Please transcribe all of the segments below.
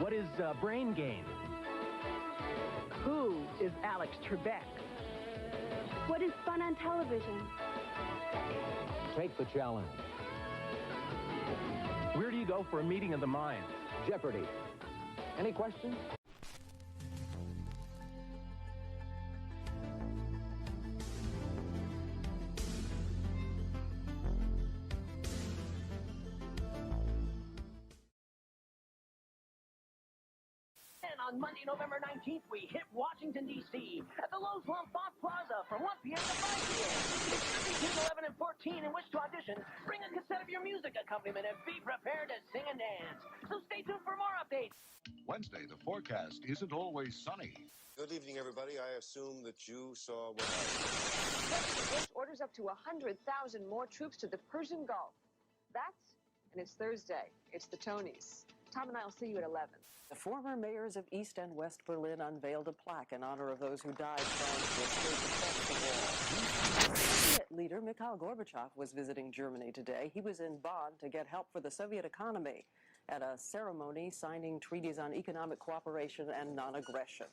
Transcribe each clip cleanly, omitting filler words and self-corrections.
What is brain gain? Who is Alex Trebek? What is fun on television? Take the challenge. Where do you go for a meeting of the minds? Jeopardy. Any questions? And on Monday, November 19th, we hit Washington, D.C. at the Lowe's Lombard Plaza from 1 p.m. to 5 p.m. Between 11 and 14 and wish to audition, bring a cassette of your music accompaniment and be prepared to sing and dance. So stay tuned for more updates. Wednesday, the forecast isn't always sunny. Good evening, everybody. I assume that you saw what President Bush orders up to 100,000 more troops to the Persian Gulf. And it's Thursday. It's the Tonys. Tom and I will see you at 11. The former mayors of East and West Berlin unveiled a plaque in honor of those who died trying to escape the war. Soviet leader Mikhail Gorbachev was visiting Germany today. He was in Bonn to get help for the Soviet economy at a ceremony signing treaties on economic cooperation and non-aggression.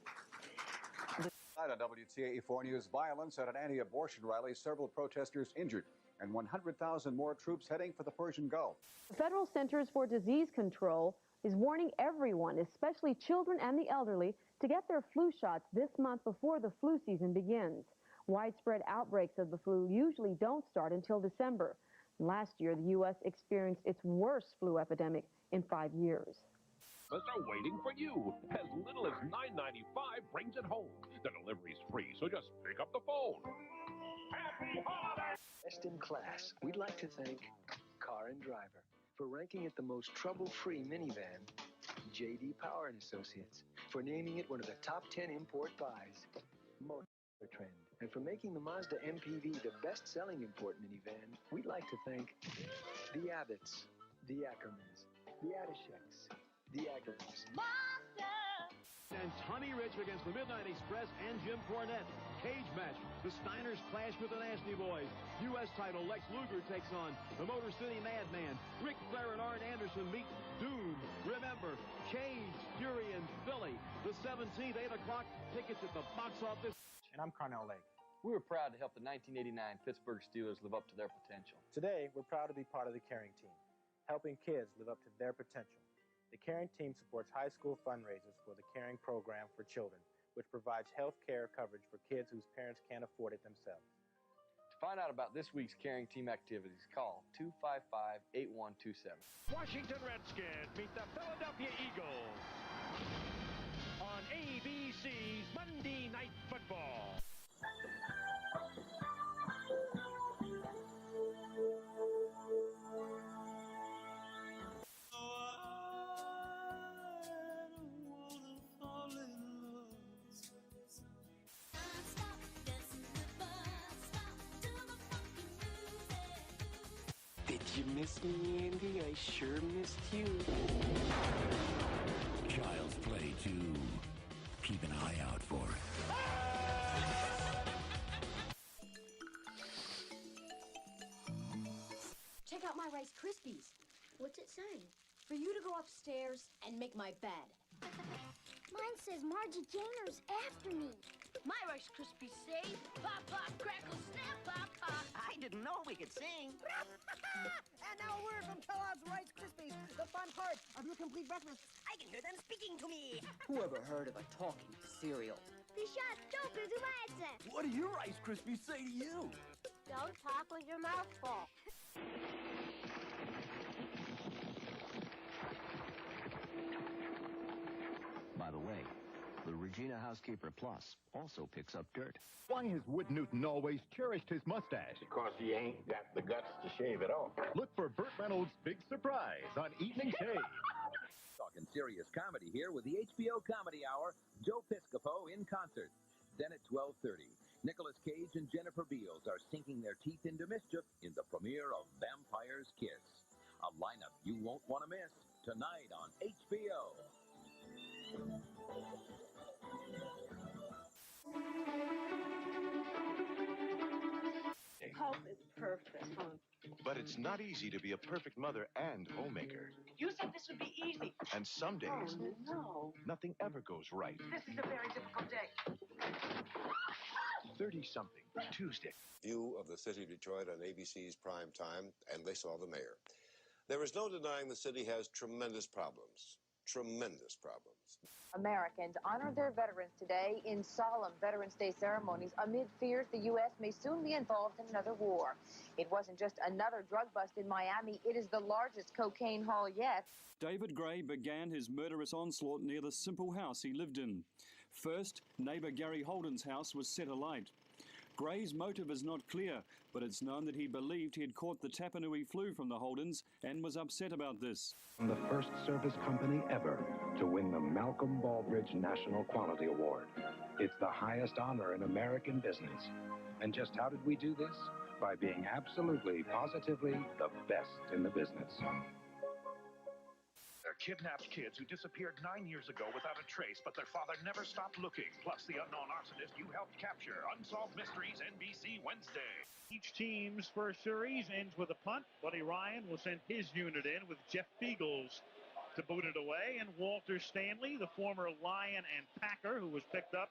Tonight on WTAE4 News, violence at an anti-abortion rally, several protesters injured, and 100,000 more troops heading for the Persian Gulf. The Federal Centers for Disease Control is warning everyone, especially children and the elderly, to get their flu shots this month before the flu season begins. Widespread outbreaks of the flu usually don't start until December. Last year, the U.S. experienced its worst flu epidemic in 5 years. Are waiting for you. As little as $9.95 brings it home. The delivery's free, so just pick up the phone. Happy holidays! Best in class, we'd like to thank Car and Driver for ranking it the most trouble-free minivan, J.D. Power & Associates for naming it one of the top 10 import buys, Motor Trend, and for making the Mazda MPV the best-selling import minivan. We'd like to thank the Abbotts, the Ackermans, the Adisheks, the Aguilers. And Tommy Rich against the Midnight Express and Jim Cornette. Cage match. The Steiners clash with the Nasty Boys. U.S. title, Lex Luger takes on the Motor City Madman. Ric Flair and Arn Anderson meet Doom. Remember, Cage, Fury, and Philly. The 17th, 8 o'clock. Tickets at the box office. And I'm Carnell Lake. We were proud to help the 1989 Pittsburgh Steelers live up to their potential. Today, we're proud to be part of the Caring Team, helping kids live up to their potential. The Caring Team supports high school fundraisers for the Caring Program for Children, which provides health care coverage for kids whose parents can't afford it themselves. To find out about this week's Caring Team activities, call 255-8127. Washington Redskins meet the Philadelphia Eagles on ABC's Monday Night Football. Did you miss me, Andy? I sure missed you. Child's Play 2. Keep an eye out for it. Check out my Rice Krispies. What's it saying? For you to go upstairs and make my bed. Mine says Margie Gaynor's after me. My Rice Krispies say, pop, pop, crackle, snap, pop, pop. I didn't know we could sing. And now a word from Kellogg's Rice Krispies, the fun part of your complete breakfast. I can hear them speaking to me. Who ever heard of a talking cereal? What do your Rice Krispies say to you? Don't talk with your mouth full. By the way, the Regina Housekeeper Plus also picks up dirt. Why has Wood Newton always cherished his mustache? Because he ain't got the guts to shave it off. Look for Burt Reynolds' Big Surprise on Evening Shade. Talking serious comedy here with the HBO Comedy Hour, Joe Piscopo in concert. Then at 12:30, Nicolas Cage and Jennifer Beals are sinking their teeth into mischief in the premiere of Vampire's Kiss. A lineup you won't want to miss tonight on HBO. Hope is perfect. But it's not easy to be a perfect mother and homemaker. You said this would be easy. And some days, no. nothing ever goes right. This is a very difficult day. 30-something, Tuesday. View of the city of Detroit on ABC's prime time, and they saw the mayor. There is no denying the city has tremendous problems. Tremendous problems. Americans honored their veterans today in solemn Veterans Day ceremonies amid fears the U.S. may soon be involved in another war. It wasn't just another drug bust in Miami. It is the largest cocaine haul yet. David Gray began his murderous onslaught near the simple house he lived in. First, neighbor Gary Holden's house was set alight. Gray's motive is not clear, but it's known that he believed he had caught the Tapanui flu from the Holdens and was upset about this. The first service company ever to win the Malcolm Baldrige National Quality Award. It's the highest honor in American business. And just how did we do this? By being absolutely, positively the best in the business. They're kidnapped kids who disappeared 9 years ago without a trace, but their father never stopped looking. Plus the unknown arsonist you helped capture. Unsolved Mysteries, NBC Wednesday. Each team's first series ends with a punt. Buddy Ryan will send his unit in with Jeff Beagles to boot it away. And Walter Stanley, the former Lion and Packer, who was picked up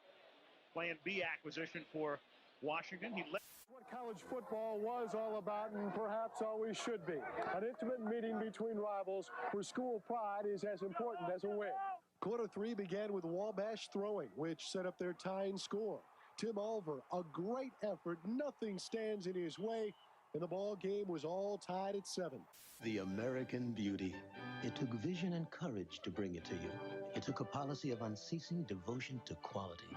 playing B acquisition for Washington. He left. What college football was all about, and perhaps always should be. An intimate meeting between rivals where school pride is as important as a win. Quarter 3 began with Wabash throwing, which set up their tying score. Tim Ulver, a great effort. Nothing stands in his way, and the ball game was all tied at 7. The American beauty. It took vision and courage to bring it to you. It took a policy of unceasing devotion to quality.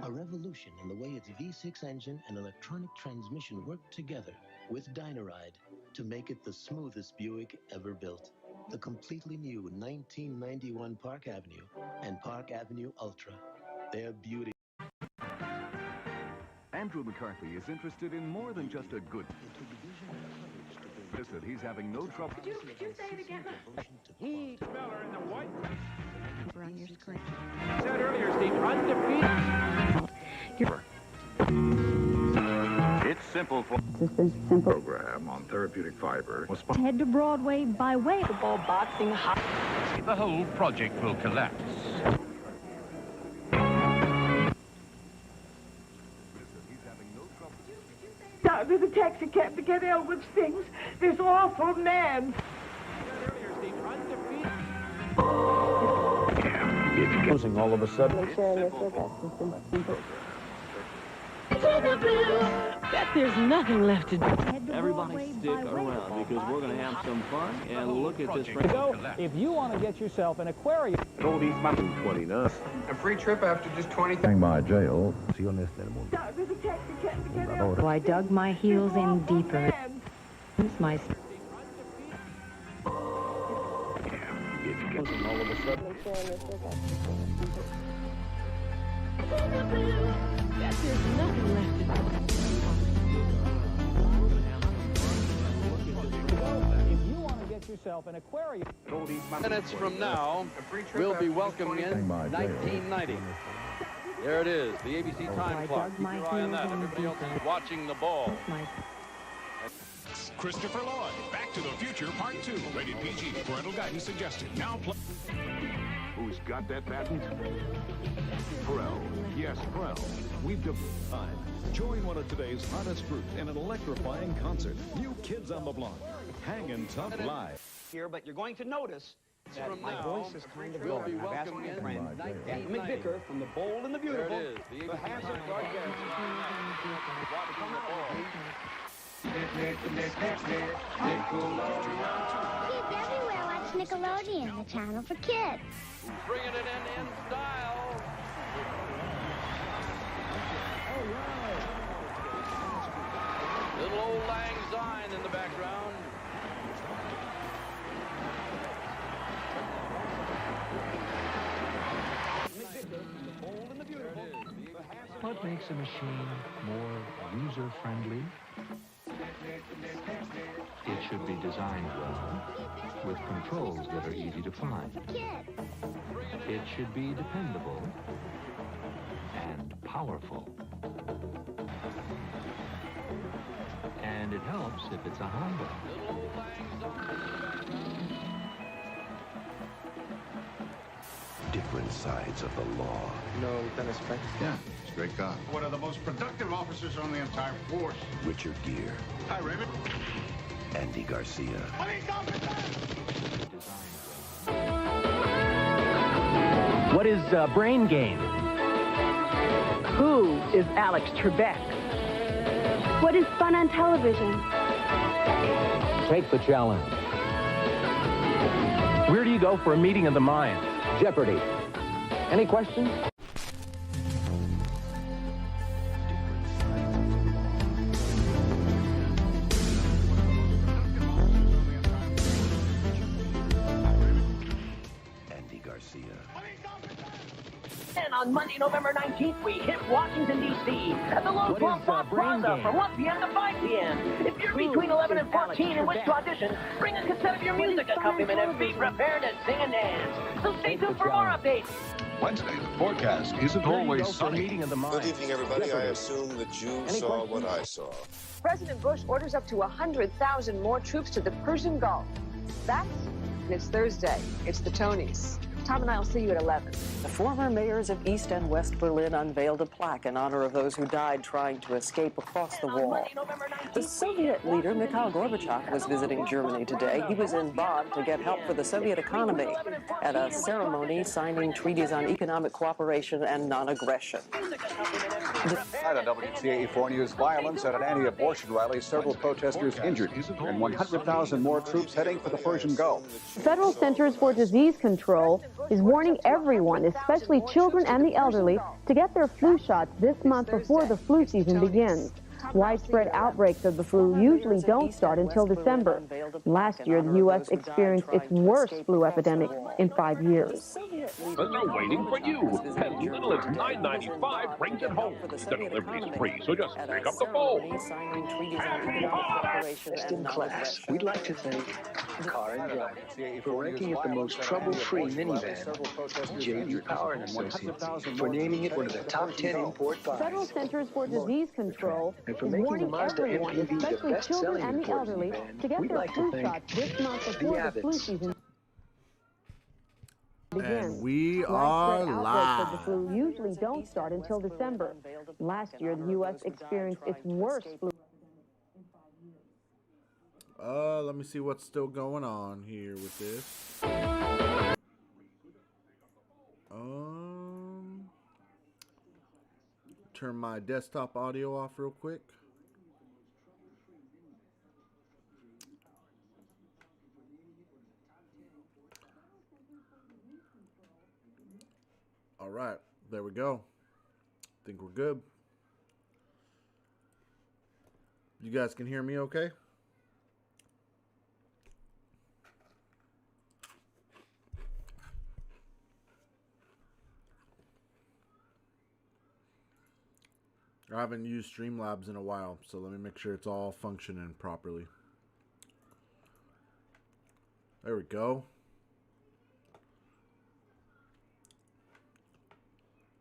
A revolution in the way its V6 engine and electronic transmission worked together with Dynaride to make it the smoothest Buick ever built. The completely new 1991 Park Avenue and Park Avenue Ultra. Their beauty. Andrew McCarthy is interested in more than just a good... Listen, he's having no trouble... Could you say it again? He Speller in the white... On your screen. Said earlier, Steve, undefeated. It's simple for program on therapeutic fiber. Head to Broadway by way of Football, boxing, The whole project will collapse. Down to the taxi cab to get Elwood's things. This awful man. Closing all of a sudden. Bet there's nothing left to do. Everybody stick around because we're going to have some fun and look at this. If you want to get yourself an aquarium. Old East Mountain 29. A free trip after just 20. My jail. Down to the taxi cab to get Elwood's. So I dug my heels in deeper. My Closing all of a sudden. Bet there's nothing left to do. If you want to get yourself an aquarium. Minutes from now, we'll be welcoming in 1990. There it is, the ABC time clock. Keep your eye on that. Everybody else is watching the ball. Christopher Lloyd, Back to the Future Part 2. Rated PG. Parental guidance suggested. Now play. Who's got that patent? Prell. Yes, Prell. We've defined. Join one of today's hottest groups in an electrifying concert. New Kids on the Block. Hangin' Tough Live. Here, but you're going to notice that From my now, voice is kind of we'll low. be I've asked my welcoming friend, in Dan McVicker, from The Bold and the Beautiful, There it is, the to ABC have time some broadcast. Watching the ball. Kids everywhere watch Nickelodeon, the channel for kids. Bringing it in style. Little old Lang Syne in the background. What makes a machine more user-friendly? It should be designed well, with controls that are easy to find. It should be dependable and powerful. And it helps if it's a Honda. different sides of the law. No Dennis Frank? Yeah, straight cop. One of the most productive officers on the entire force. Richard Gere. Hi, Raymond. Andy Garcia. What is Brain Game? Who is Alex Trebek? What is fun on television? Take the challenge. Where do you go for a meeting of the minds? Jeopardy. Any questions? Andy Garcia. And on Monday, November 19th, we hit Washington, D.C. at the Lowe's World Fox Plaza from 1 p.m. to 5 p.m. If you're between 11 and 14 and wish to audition, bring a cassette of your music accompaniment and be prepared to sing and dance. So stay tuned for more updates. Wednesday, the forecast isn't always sunny. Good evening, everybody. I assume that you saw what I saw. President Bush orders up to 100,000 more troops to the Persian Gulf. That's, and it's Thursday. It's the Tonys. Tom and I will see you at 11. The former mayors of East and West Berlin unveiled a plaque in honor of those who died trying to escape across the wall. The Soviet leader, Mikhail Gorbachev, was visiting Germany today. He was in Bonn to get help for the Soviet economy at a ceremony signing treaties on economic cooperation and non-aggression. At a WCAE4 News, violence at an anti-abortion rally, several protesters injured, and 100,000 more troops heading for the Persian Gulf. The Federal Centers for Disease Control is warning everyone, especially children and the elderly, to get their flu shots this month before the flu season begins. Widespread outbreaks of the flu usually don't start until December. Last year, the U.S. experienced its worst flu epidemic in 5 years. But they're waiting for you. As little as $9.95 brings it home. The delivery's free, so just pick up the phone. Next in class, we'd like to thank Car and Drive for ranking it the most trouble-free minivan, J.D. Power and Associates for naming it one of the top 10 import buys. Federal Centers for Disease Control And for is making the warning Mazda everyone, MPV the especially best-selling children and the import elderly, minivan, to get we'd their like to flu thank shots this month the before the flu Abbotts. season begins. And we are Widespread outbreaks of the live. flu usually don't start until December. Last year, the U.S. experienced its worst flu. Let me see what's still going on here with this. Turn my desktop audio off real quick. All right, there we go. Think we're good. You guys can hear me okay? I haven't used Streamlabs in a while, so let me make sure it's all functioning properly. There we go.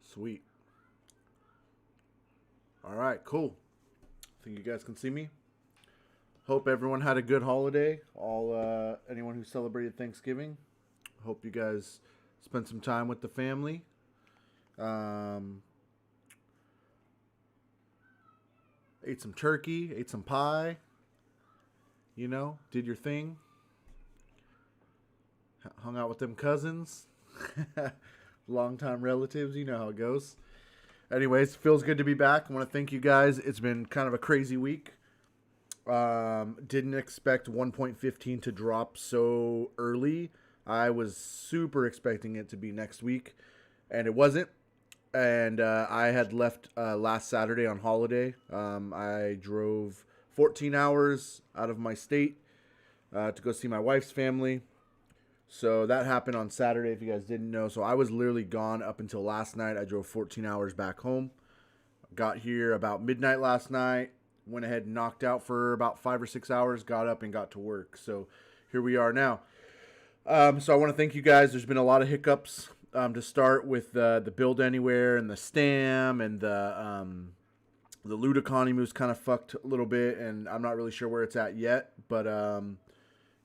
Sweet. All right, cool. Think you guys can see me. Hope everyone had a good holiday. Anyone who celebrated Thanksgiving. Hope you guys spent some time with the family. Ate some turkey, ate some pie. You know, did your thing. Hung out with them cousins. Longtime relatives, you know how it goes. Anyways, feels good to be back. I want to thank you guys. It's been kind of a crazy week. Didn't expect 1.15 to drop so early. I was super expecting it to be next week, and it wasn't. And I had left last Saturday on holiday. I drove 14 hours out of my state to go see my wife's family. So that happened on Saturday, if you guys didn't know. So I was literally gone up until last night. I drove 14 hours back home. Got here about midnight last night. Went ahead and knocked out for about 5 or 6 hours. Got up and got to work. So here we are now. So I want to thank you guys. There's been a lot of hiccups to start with the Build Anywhere and the STAM and the loot economy was kind of fucked a little bit. And I'm not really sure where it's at yet. But,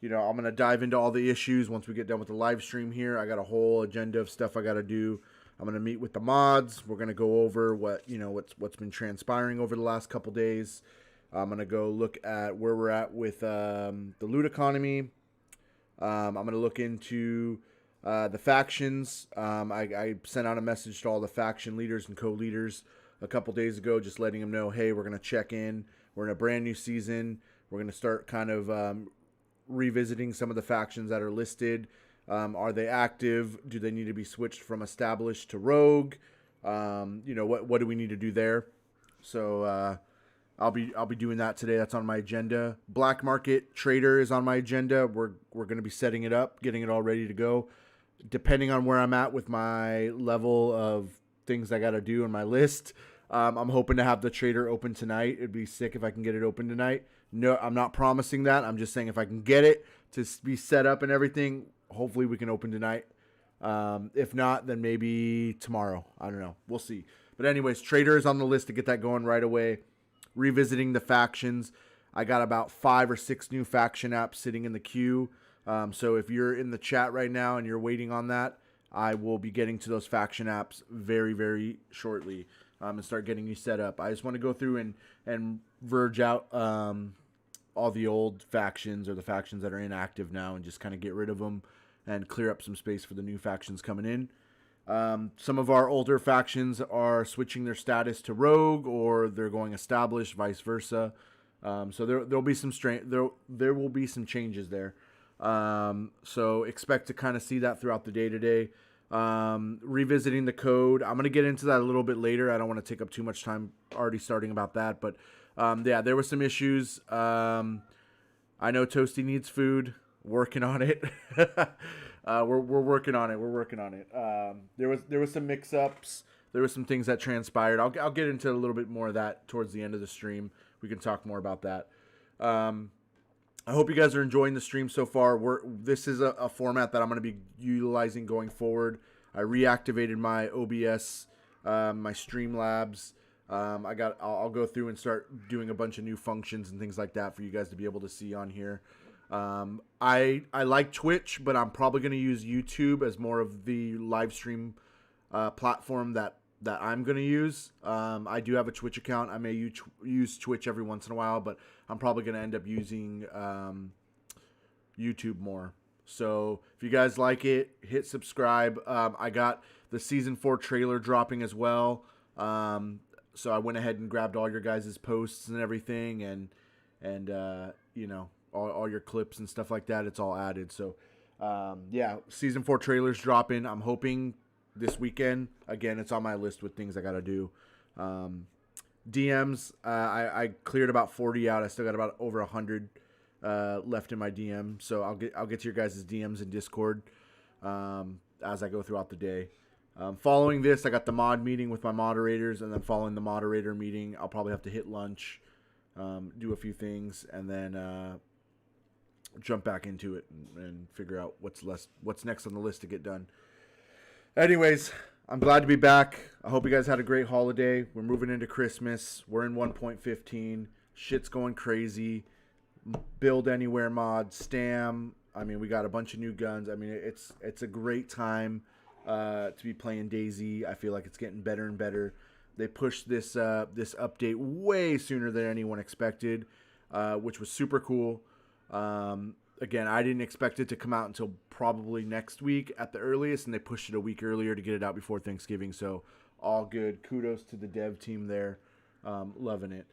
I'm going to dive into all the issues once we get done with the live stream here. I got a whole agenda of stuff I got to do. I'm going to meet with the mods. We're going to go over what's been transpiring over the last couple days. I'm going to go look at where we're at with the loot economy. I'm going to look into the factions. I sent out a message to all the faction leaders and co-leaders a couple days ago, just letting them know, hey, we're going to check in. We're in a brand new season. We're going to start kind of revisiting some of the factions that are listed. Are they active? Do they need to be switched from established to rogue? What do we need to do there? So I'll be doing that today. That's on my agenda. Black market trader is on my agenda. We're going to be setting it up, getting it all ready to go. Depending on where I'm at with my level of things I got to do on my list, I'm hoping to have the trader open tonight. It'd be sick if I can get it open tonight. No, I'm not promising that. I'm just saying if I can get it to be set up and everything, hopefully we can open tonight. If not, then maybe tomorrow. I don't know. We'll see. But anyways, trader is on the list to get that going right away. Revisiting the factions. I got about 5 or 6 new faction apps sitting in the queue. So if you're in the chat right now and you're waiting on that, I will be getting to those faction apps very, very shortly and start getting you set up. I just want to go through and verge out all the old factions or the factions that are inactive now and just kind of get rid of them and clear up some space for the new factions coming in. Some of our older factions are switching their status to rogue or they're going established, vice versa. So there'll be some there will be some changes there. So expect to kind of see that throughout the day today. Revisiting the code. I'm going to get into that a little bit later. I don't want to take up too much time already starting about that, but there were some issues. I know Toasty needs food. Working on it. We're working on it. We're working on it. There was some mix-ups. There was some things that transpired. I'll get into a little bit more of that towards the end of the stream. We can talk more about that. I hope you guys are enjoying the stream so far. This is a format that I'm going to be utilizing going forward. I reactivated my OBS, my Streamlabs. I'll go through and start doing a bunch of new functions and things like that for you guys to be able to see on here. I like Twitch, but I'm probably going to use YouTube as more of the live stream platform that I'm going to use. I do have a Twitch account. I may use Twitch every once in a while, but I'm probably going to end up using YouTube more. So if you guys like it, hit subscribe. I got the Season 4 trailer dropping as well. So I went ahead and grabbed all your guys' posts and everything and all your clips and stuff like that. It's all added. So Season 4 trailers dropping. I'm hoping this weekend. Again, it's on my list with things I got to do. DMs, I cleared about 40 out. I still got about over 100 left in my DM. So I'll get to your guys' DMs in Discord as I go throughout the day. Following this, I got the mod meeting with my moderators, and then following the moderator meeting, I'll probably have to hit lunch, do a few things, and then jump back into it and figure out what's next on the list to get done. Anyways, I'm glad to be back. I hope you guys had a great holiday. We're moving into Christmas. We're in 1.15. Shit's going crazy. Build Anywhere mod, Stam. I mean, we got a bunch of new guns. I mean, it's a great time to be playing Dayz. I feel like it's getting better and better. They pushed this update way sooner than anyone expected, which was super cool. Again, I didn't expect it to come out until probably next week at the earliest, and they pushed it a week earlier to get it out before Thanksgiving. So all good. Kudos to the dev team there. Loving it.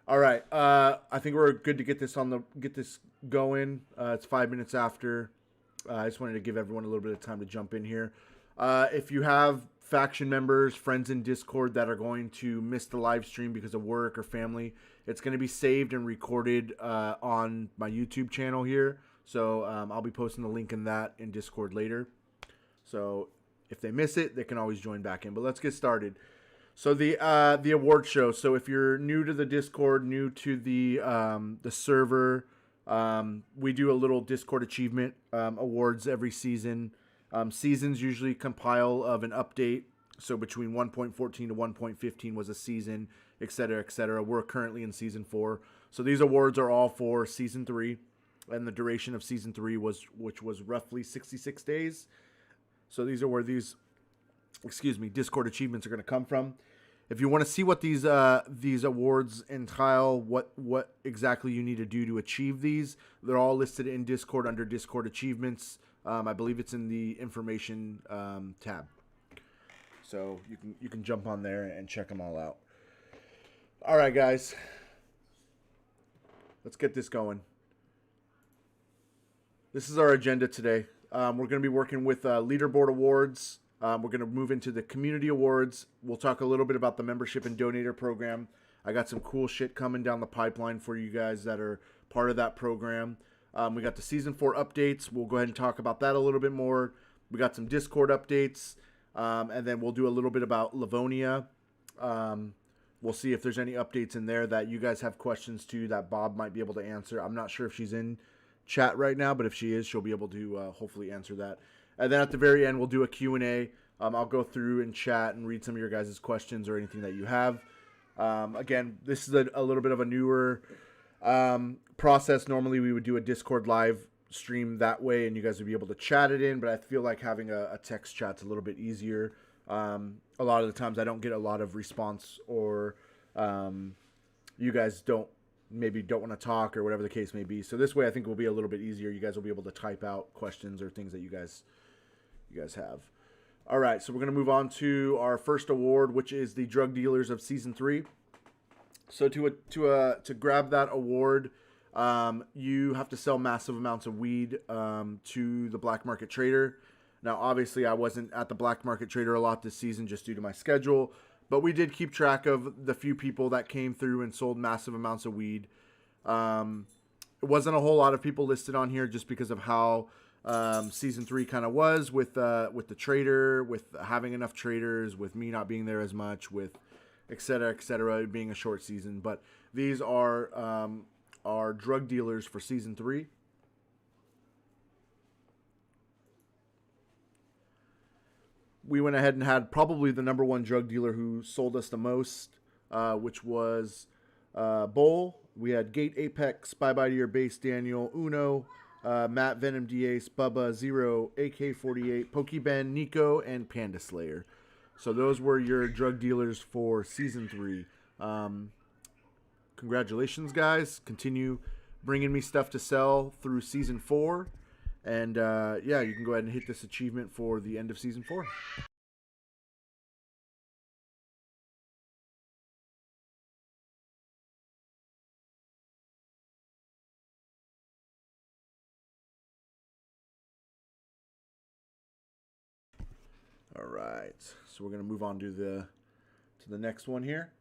All right. I think we're good to get this going. It's 5 minutes after. I just wanted to give everyone a little bit of time to jump in here. If you have faction members, friends in Discord that are going to miss the live stream because of work or family, it's going to be saved and recorded on my YouTube channel here. So I'll be posting the link in Discord later. So if they miss it, they can always join back in. But let's get started. So the award show. So if you're new to the Discord, new to the server, we do a little Discord achievement awards every season. Seasons usually compile of an update. So between 1.14 to 1.15 was a season, etc., etc. We're currently in Season 4. So these awards are all for Season 3. and the duration of season 3 which was roughly 66 days. So these are where these, Discord achievements are going to come from. If you want to see what these awards entail, what exactly you need to do to achieve these, they're all listed in Discord under Discord achievements. I believe it's in the information tab. So you can jump on there and check them all out. All right, guys. Let's get this going. This is our agenda today. We're going to be working with leaderboard awards. We're going to move into the community awards. We'll talk a little bit about the membership and donator program. I got some cool shit coming down the pipeline for you guys that are part of that program. We got the season 4 updates. We'll go ahead and talk about that a little bit more. We got some Discord updates. And then we'll do a little bit about Livonia. We'll see if there's any updates in there that you guys have questions to that Bob might be able to answer. I'm not sure if she's in chat right now, but if she is, she'll be able to hopefully answer that. And then at the very end, we'll do a Q&A. I'll go through and chat and read some of your guys' questions or anything that you have. Again, this is a little bit of a newer process. Normally, we would do a Discord live stream that way, and you guys would be able to chat it in, but I feel like having a text chat's a little bit easier. A lot of the times I don't get a lot of response, or you guys don't want to talk or whatever the case may be. So this way I think will be a little bit easier. You guys will be able to type out questions or things that you guys have. All right, so we're going to move on to our first award, which is the Drug Dealers of Season 3. So to grab that award, you have to sell massive amounts of weed to the black market trader. Now, obviously, I wasn't at the black market trader a lot this season just due to my schedule, but we did keep track of the few people that came through and sold massive amounts of weed. It wasn't a whole lot of people listed on here just because of how season 3 kind of was with the trader, with having enough traders, with me not being there as much, with et cetera, being a short season. But these are our drug dealers for season 3. We went ahead and had probably the number 1 drug dealer who sold us the most, which was Bull. We had Gate Apex, Bye Bye to Your Base, Daniel, Uno, Matt, Venom D-Ace, Bubba, Zero, AK-48, Pokeben, Nico, and Panda Slayer. So those were your drug dealers for season 3. Congratulations, guys. Continue bringing me stuff to sell through season 4. And, yeah, you can go ahead and hit this achievement for the end of Season 4. All right. So we're going to move on to the next one here.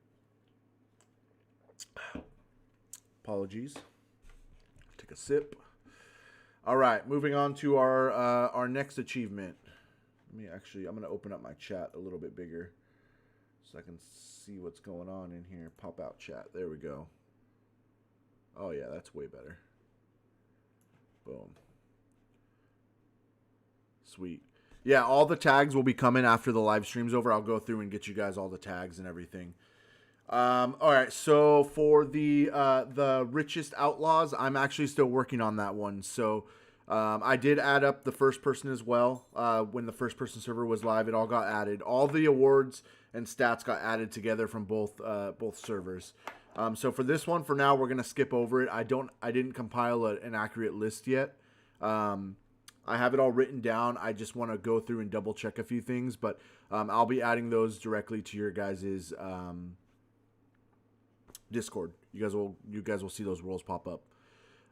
Apologies. Take a sip. All right, moving on to our next achievement. I'm going to open up my chat a little bit bigger so I can see what's going on in here. Pop out chat. There we go. Oh, yeah, that's way better. Boom. Sweet. Yeah, all the tags will be coming after the live stream's over. I'll go through and get you guys all the tags and everything. All right, so for the richest outlaws, I'm actually still working on that one. So I did add up the first person as well. When the first person server was live, it all got added. All the awards and stats got added together from both servers. So for this one, for now, we're gonna skip over it. I didn't compile an accurate list yet. I have it all written down. I just want to go through and double check a few things, but I'll be adding those directly to your guys's Discord. You guys will see those roles pop up.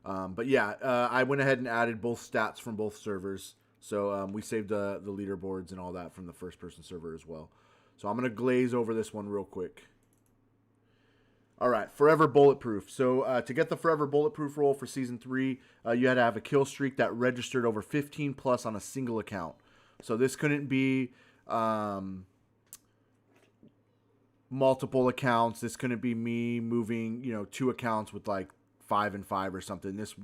But yeah, I went ahead and added both stats from both servers. So we saved the leaderboards and all that from the first person server as well. So I'm going to glaze over this one real quick. All right, Forever Bulletproof. So to get the Forever Bulletproof role for Season 3, you had to have a kill streak that registered over 15 plus on a single account. So this couldn't be multiple accounts. This couldn't be me moving, 2 accounts with like 5 and 5 or something. This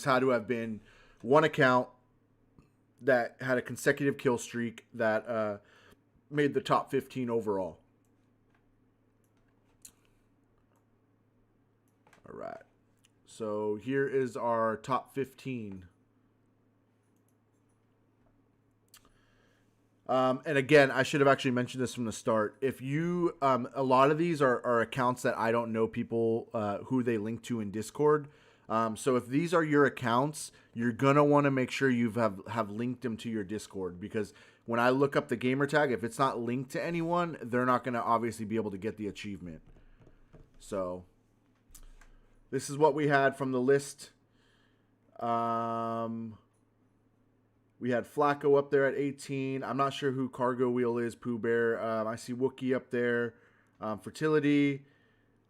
had to have been one account that had a consecutive kill streak that made the top 15 overall. All right. So here is our top 15. And again, I should have actually mentioned this from the start. If you, a lot of these are accounts that I don't know people who they link to in Discord. So if these are your accounts, you're gonna want to make sure you have linked them to your Discord, because when I look up the gamer tag, if it's not linked to anyone, they're not gonna obviously be able to get the achievement. So this is what we had from the list. We had Flacco up there at 18. I'm not sure who Cargo Wheel is, Pooh Bear. I see Wookie up there. Fertility.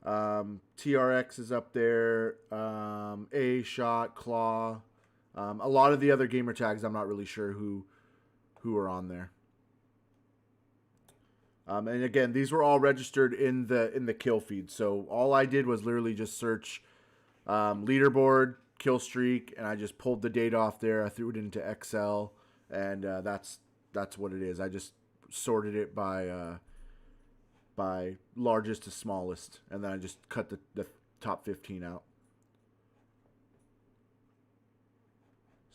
TRX is up there. A Shot, Claw. A lot of the other gamer tags, I'm not really sure who are on there. And again, these were all registered in the kill feed. So all I did was literally just search leaderboard, kill streak, and I just pulled the data off there. I threw it into Excel, and that's what it is. I just sorted it by largest to smallest, and then I just cut the top 15 out.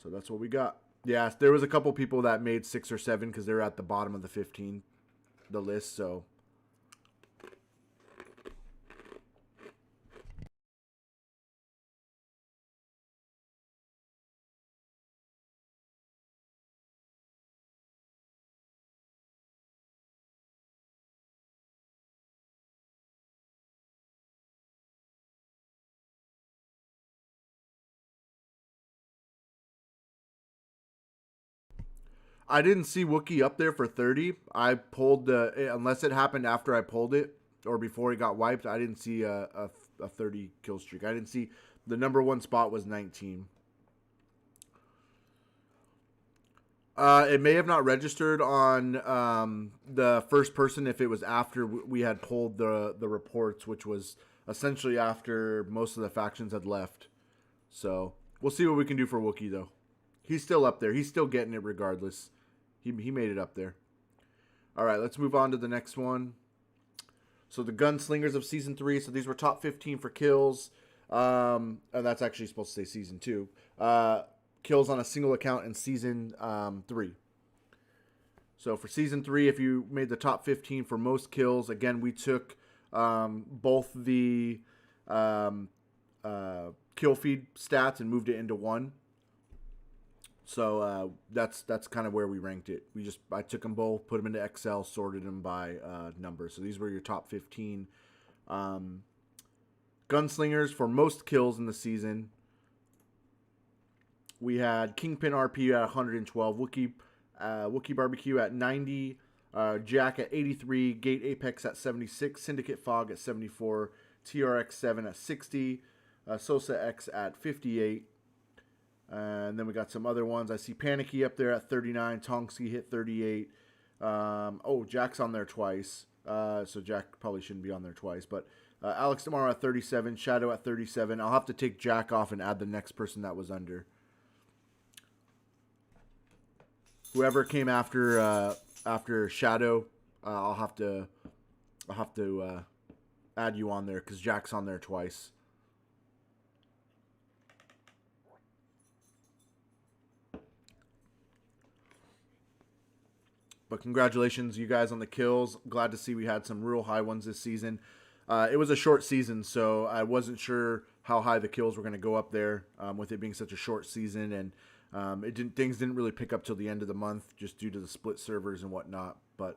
So that's what we got. Yeah, there was a couple people that made 6 or 7 because they were at the bottom of the list. So I didn't see Wookie up there for 30. I pulled unless it happened after I pulled it or before he got wiped, I didn't see a 30 kill streak. I didn't see the number 1 spot was 19. It may have not registered on the first person if it was after we had pulled the reports, which was essentially after most of the factions had left. So we'll see what we can do for Wookie, though. He's still up there. He's still getting it regardless. He made it up there. All right, let's move on to the next one. So the Gunslingers of Season 3. So these were top 15 for kills. And that's actually supposed to say Season 2. Kills on a single account in Season 3. So for Season 3, if you made the top 15 for most kills, again, we took both the kill feed stats and moved it into one. So that's kind of where we ranked it. I took them both, put them into Excel, sorted them by number. So these were your top 15 Gunslingers for most kills in the season. We had Kingpin RP at 112, Wookie Barbecue at 90, Jack at 83, Gate Apex at 76, Syndicate Fog at 74, TRX 7 at 60, Sosa X at 58. And then we got some other ones. I see Panicky up there at 39. Tonksky hit 38. Jack's on there twice. So Jack probably shouldn't be on there twice. But Alex Tomorrow at 37. Shadow at 37. I'll have to take Jack off and add the next person that was under. Whoever came after Shadow, I'll have to add you on there because Jack's on there twice. But congratulations, you guys, on the kills. Glad to see we had some real high ones this season. It was a short season, so I wasn't sure how high the kills were going to go up there with it being such a short season. And things didn't really pick up till the end of the month just due to the split servers and whatnot. But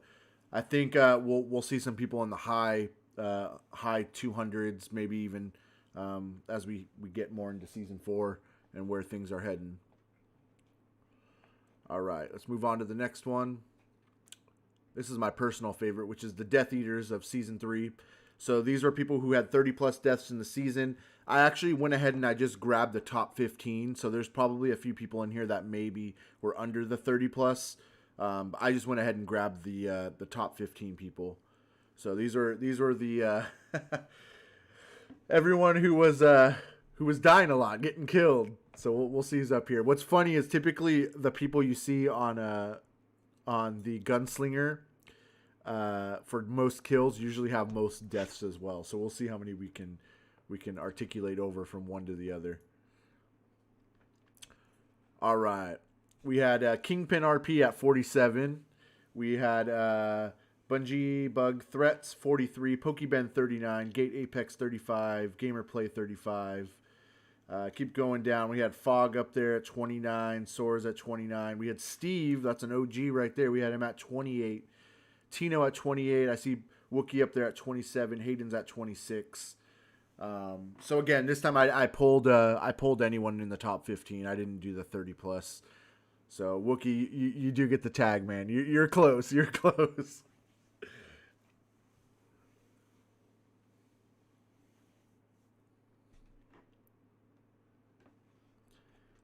I think we'll see some people in the high 200s, maybe even as we get more into Season 4 and where things are heading. All right, let's move on to the next one. This is my personal favorite, which is the Death Eaters of Season 3. So these are people who had 30-plus deaths in the season. I actually went ahead and I just grabbed the top 15. So there's probably a few people in here that maybe were under the 30-plus. I just went ahead and grabbed the top 15 people. So these were the everyone who was dying a lot, getting killed. So we'll see who's up here. What's funny is typically the people you see on the Gunslinger for most kills usually have most deaths as well. So we'll see how many we can we can articulate over from one to the other. All right. We had Kingpin RP at 47. We had Bungie Bug Threats 43, Pokeben 39, Gate Apex 35, Gamerplay 35. Keep going down. We had Fog up there at 29, Soars at 29. We had Steve, that's an OG right there. We had him at 28. Tino at 28. I see Wookie up there at 27. Hayden's at 26. So again, this time I pulled anyone in the top 15. I didn't do the 30 plus. So Wookie, you do get the tag, man. You're close. You're close.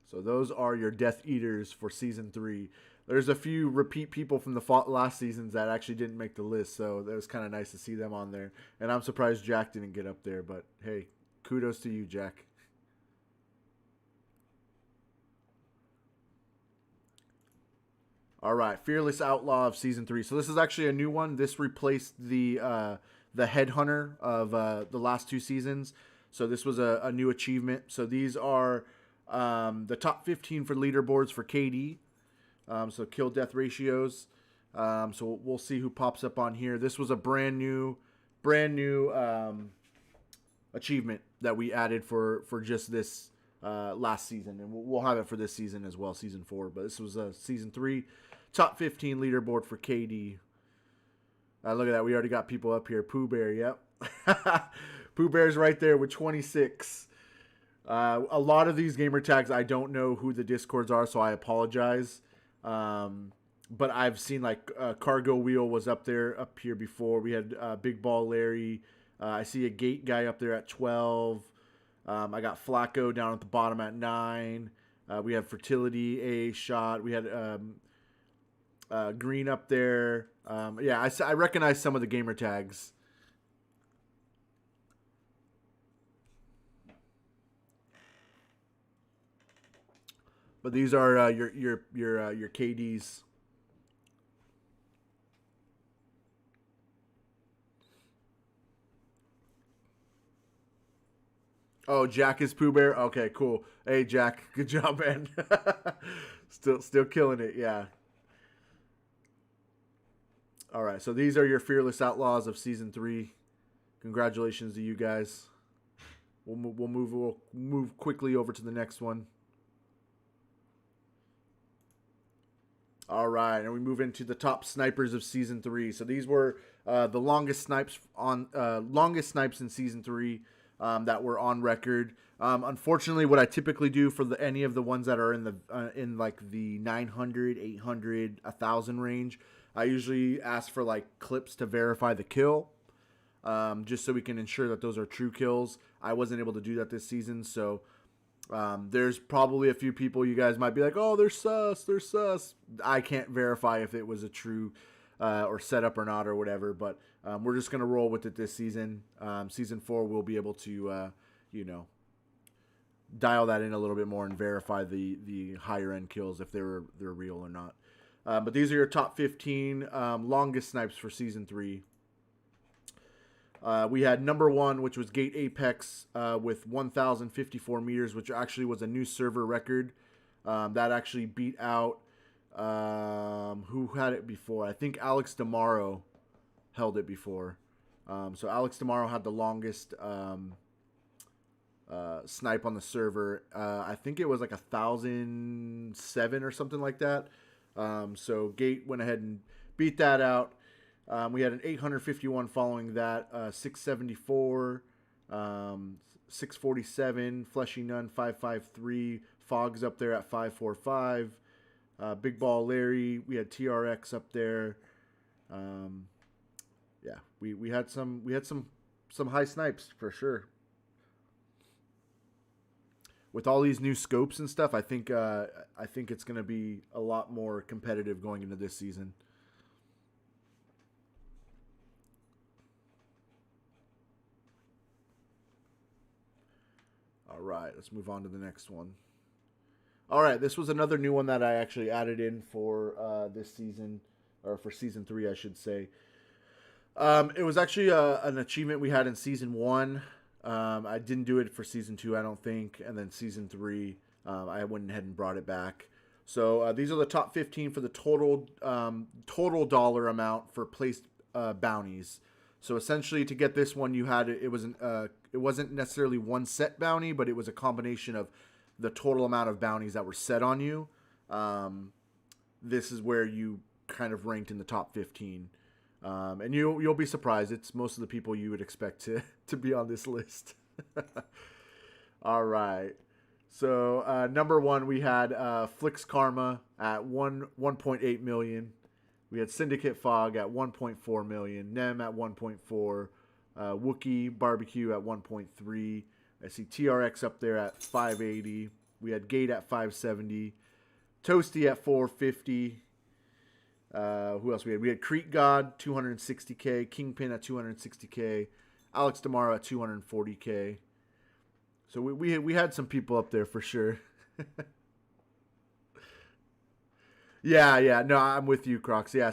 So those are your Death Eaters for Season 3. There's a few repeat people from the last seasons that actually didn't make the list, so that was kind of nice to see them on there. And I'm surprised Jack didn't get up there, but hey, kudos to you, Jack. All right, Fearless Outlaw of Season 3. So this is actually a new one. This replaced the Headhunter of the last 2 seasons. So this was a new achievement. So these are the top 15 for leaderboards for KD. So kill death ratios. So we'll see who pops up on here. This was a brand new achievement that we added for just this last season, and we'll have it for this season as well, Season 4. But this was Season 3, top 15 leaderboard for KD. Look at that, we already got people up here. Pooh Bear, yep. Pooh Bear's right there with 26. A lot of these gamer tags, I don't know who the Discords are, so I apologize. But I've seen like Cargo Wheel was up here before. We had Big Ball Larry. I see a Gate guy up there at 12. I got Flacco down at the bottom at 9. We have Fertility, A Shot. We had Green up there. Yeah, I recognize some of the gamer tags. But these are your KDs. Oh, Jack is Pooh Bear. Okay, cool. Hey, Jack, good job, man. still killing it. Yeah. All right, so these are your Fearless Outlaws of Season 3. Congratulations to you guys. We'll move quickly over to the next one. All right, and we move into the top snipers of Season 3. So these were the longest snipes in Season 3 that were on record. Unfortunately, what I typically do for any of the ones that are in like the 900, 800, 1,000 range, I usually ask for like clips to verify the kill, just so we can ensure that those are true kills. I wasn't able to do that this season, so there's probably a few people you guys might be like, oh, they're sus. I can't verify if it was a true or setup or not or whatever, but we're just going to roll with it this season. Season 4, we'll be able to, dial that in a little bit more and verify the higher end kills if they're real or not. But these are your top 15 longest snipes for Season 3. We had number 1, which was Gate Apex with 1,054 meters, which actually was a new server record. That actually beat out, who had it before? I think Alex DeMauro held it before. So Alex DeMauro had the longest snipe on the server. I think it was like 1,007 or something like that. So Gate went ahead and beat that out. We had an 851 following that, 674, 647, Fleshy Nun 553, Fog's up there at 545, Big Ball Larry, we had TRX up there. Yeah, we had some high snipes for sure. With all these new scopes and stuff, I think it's going to be a lot more competitive going into this season. All right, let's move on to the next one. All right, this was another new one that I actually added in for this season, or for Season 3, I should say. It was actually an achievement we had in Season 1. I didn't do it for season 2, I don't think, and then season 3, I went ahead and brought it back. So these are the top 15 for the total dollar amount for placed bounties. So essentially, to get this one, you had it wasn't necessarily one set bounty, but it was a combination of the total amount of bounties that were set on you. This is where you kind of ranked in the top 15. And you'll be surprised. It's most of the people you would expect to be on this list. All right. So number 1, we had Flix Karma at 1.8 million. We had Syndicate Fog at 1.4 million. Nem at 1.4. Wookie Barbecue at 1.3. I see TRX up there at 580. We had Gate at 570. Toasty at 450. Who else we had? We had Creek God, 260K. Kingpin at 260K. Alex Damara at 240K. So we had some people up there for sure. Yeah. No, I'm with you, Crocs. Yeah,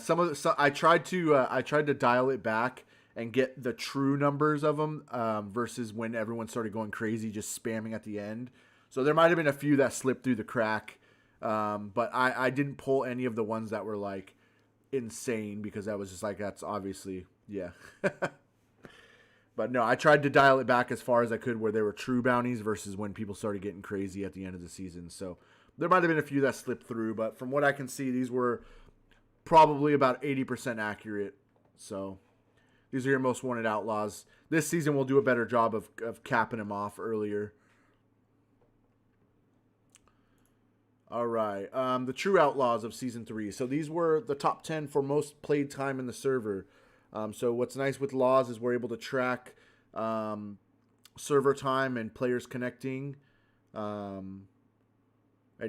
I tried to dial it back and get the true numbers of them versus when everyone started going crazy, just spamming at the end. So there might have been a few that slipped through the crack, but I didn't pull any of the ones that were like insane because that was just like, that's obviously, yeah. But no, I tried to dial it back as far as I could where there were true bounties versus when people started getting crazy at the end of the season. So there might have been a few that slipped through, but from what I can see, these were probably about 80% accurate. So these are your most wanted outlaws. This season we'll do a better job of capping them off earlier. All right, the true outlaws of season 3. So these were the top 10 for most played time in the server. So what's nice with Laws is we're able to track server time and players connecting. And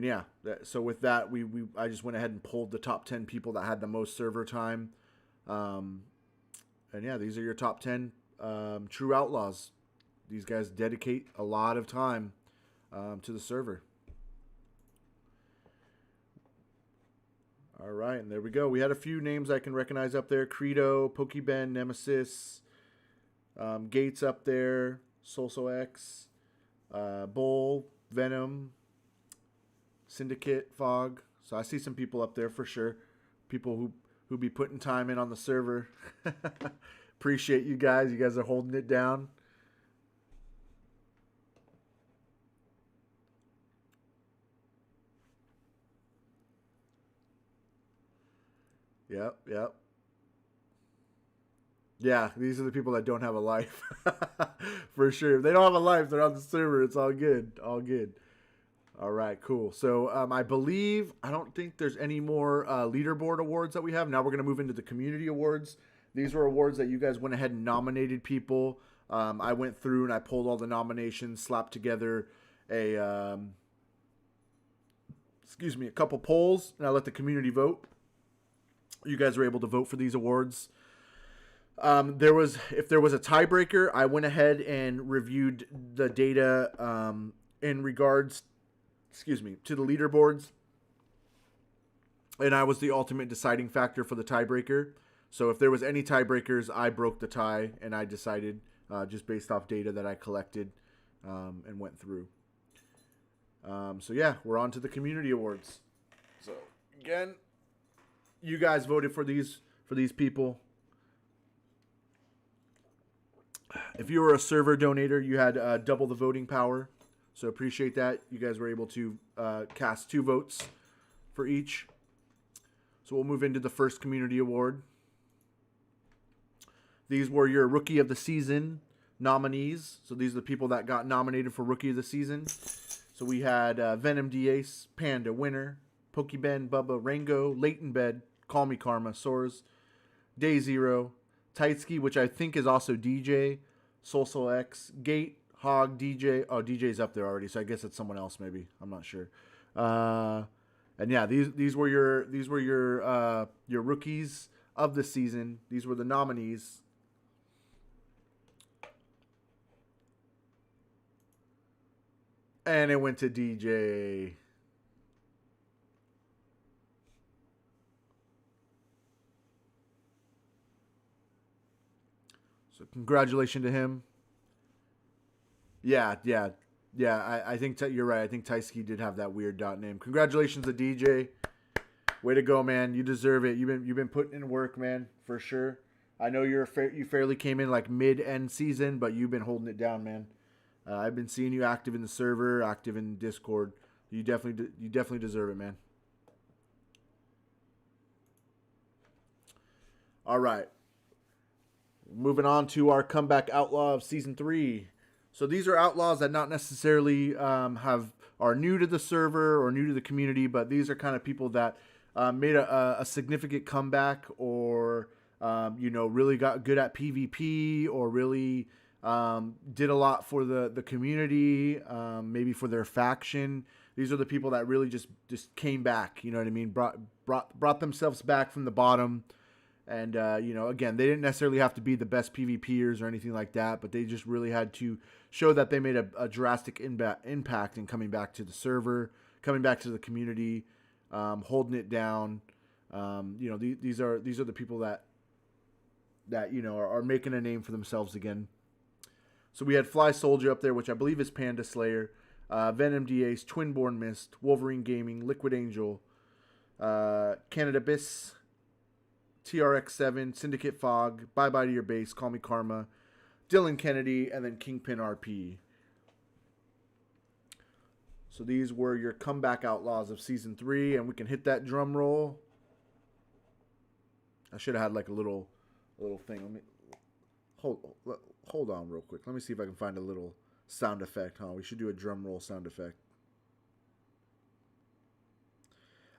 yeah, so with that, I just went ahead and pulled the top 10 people that had the most server time. And yeah, these are your top 10 true outlaws. These guys dedicate a lot of time to the server. All right, and there we go. We had a few names I can recognize up there. Credo, Pokeben, Nemesis, Gates up there, Solso X, Bull, Venom, Syndicate, Fog. So I see some people up there for sure. People who be putting time in on the server. Appreciate you guys. You guys are holding it down. Yep. Yeah, these are the people that don't have a life. For sure. If they don't have a life, they're on the server. It's all good. All good. All right, cool. So I don't think there's any more leaderboard awards that we have. Now we're going to move into the community awards. These were awards that you guys went ahead and nominated people. I went through and I pulled all the nominations, slapped together a couple polls, and I let the community vote. You guys were able to vote for these awards. If there was a tiebreaker, I went ahead and reviewed the data in regards, to the leaderboards, and I was the ultimate deciding factor for the tiebreaker. So if there was any tiebreakers, I broke the tie, and I decided just based off data that I collected and went through. So yeah, we're on to the community awards. So again, you guys voted for these people. If you were a server donator, you had double the voting power. So appreciate that. You guys were able to cast 2 votes for each. So we'll move into the first community award. These were your Rookie of the Season nominees. So these are the people that got nominated for Rookie of the Season. So we had Venom D-Ace, Panda Winner, Pokeben, Bubba, Rango, Leighton Bed, Call Me Karma, Soars, Day Zero, Taitsuki, which I think is also DJ, Solso X, Gate, Hog, DJ. Oh, DJ's up there already, so I guess it's someone else maybe. I'm not sure. And yeah, these were your rookies of the season. These were the nominees. And it went to DJ. So congratulations to him. Yeah. I think you're right. I think Taisky did have that weird dot name. Congratulations to DJ. Way to go, man. You deserve it. You've been putting in work, man, for sure. I know you fairly came in like mid-end season, but you've been holding it down, man. I've been seeing you active in the server, active in Discord. You definitely deserve it, man. All right. Moving on to our comeback outlaw of season 3. So these are outlaws that not necessarily are new to the server or new to the community, but these are kind of people that made a significant comeback, or really got good at PvP, or really did a lot for the community, maybe for their faction. These are the people that really just came back. You know what I mean? Brought themselves back from the bottom. And, again, they didn't necessarily have to be the best PvPers or anything like that, but they just really had to show that they made a drastic impact in coming back to the server, coming back to the community, holding it down. These are the people that are making a name for themselves again. So we had Fly Soldier up there, which I believe is Panda Slayer, Venom Dayz, Twinborn Mist, Wolverine Gaming, Liquid Angel, Canada Biss, TRX7, Syndicate Fog, Bye Bye to Your Base, Call Me Karma, Dylan Kennedy, and then Kingpin RP. So these were your comeback outlaws of season 3, and we can hit that drum roll. I should have had like a little thing. Let me hold on real quick. Let me see if I can find a little sound effect. We should do a drum roll sound effect.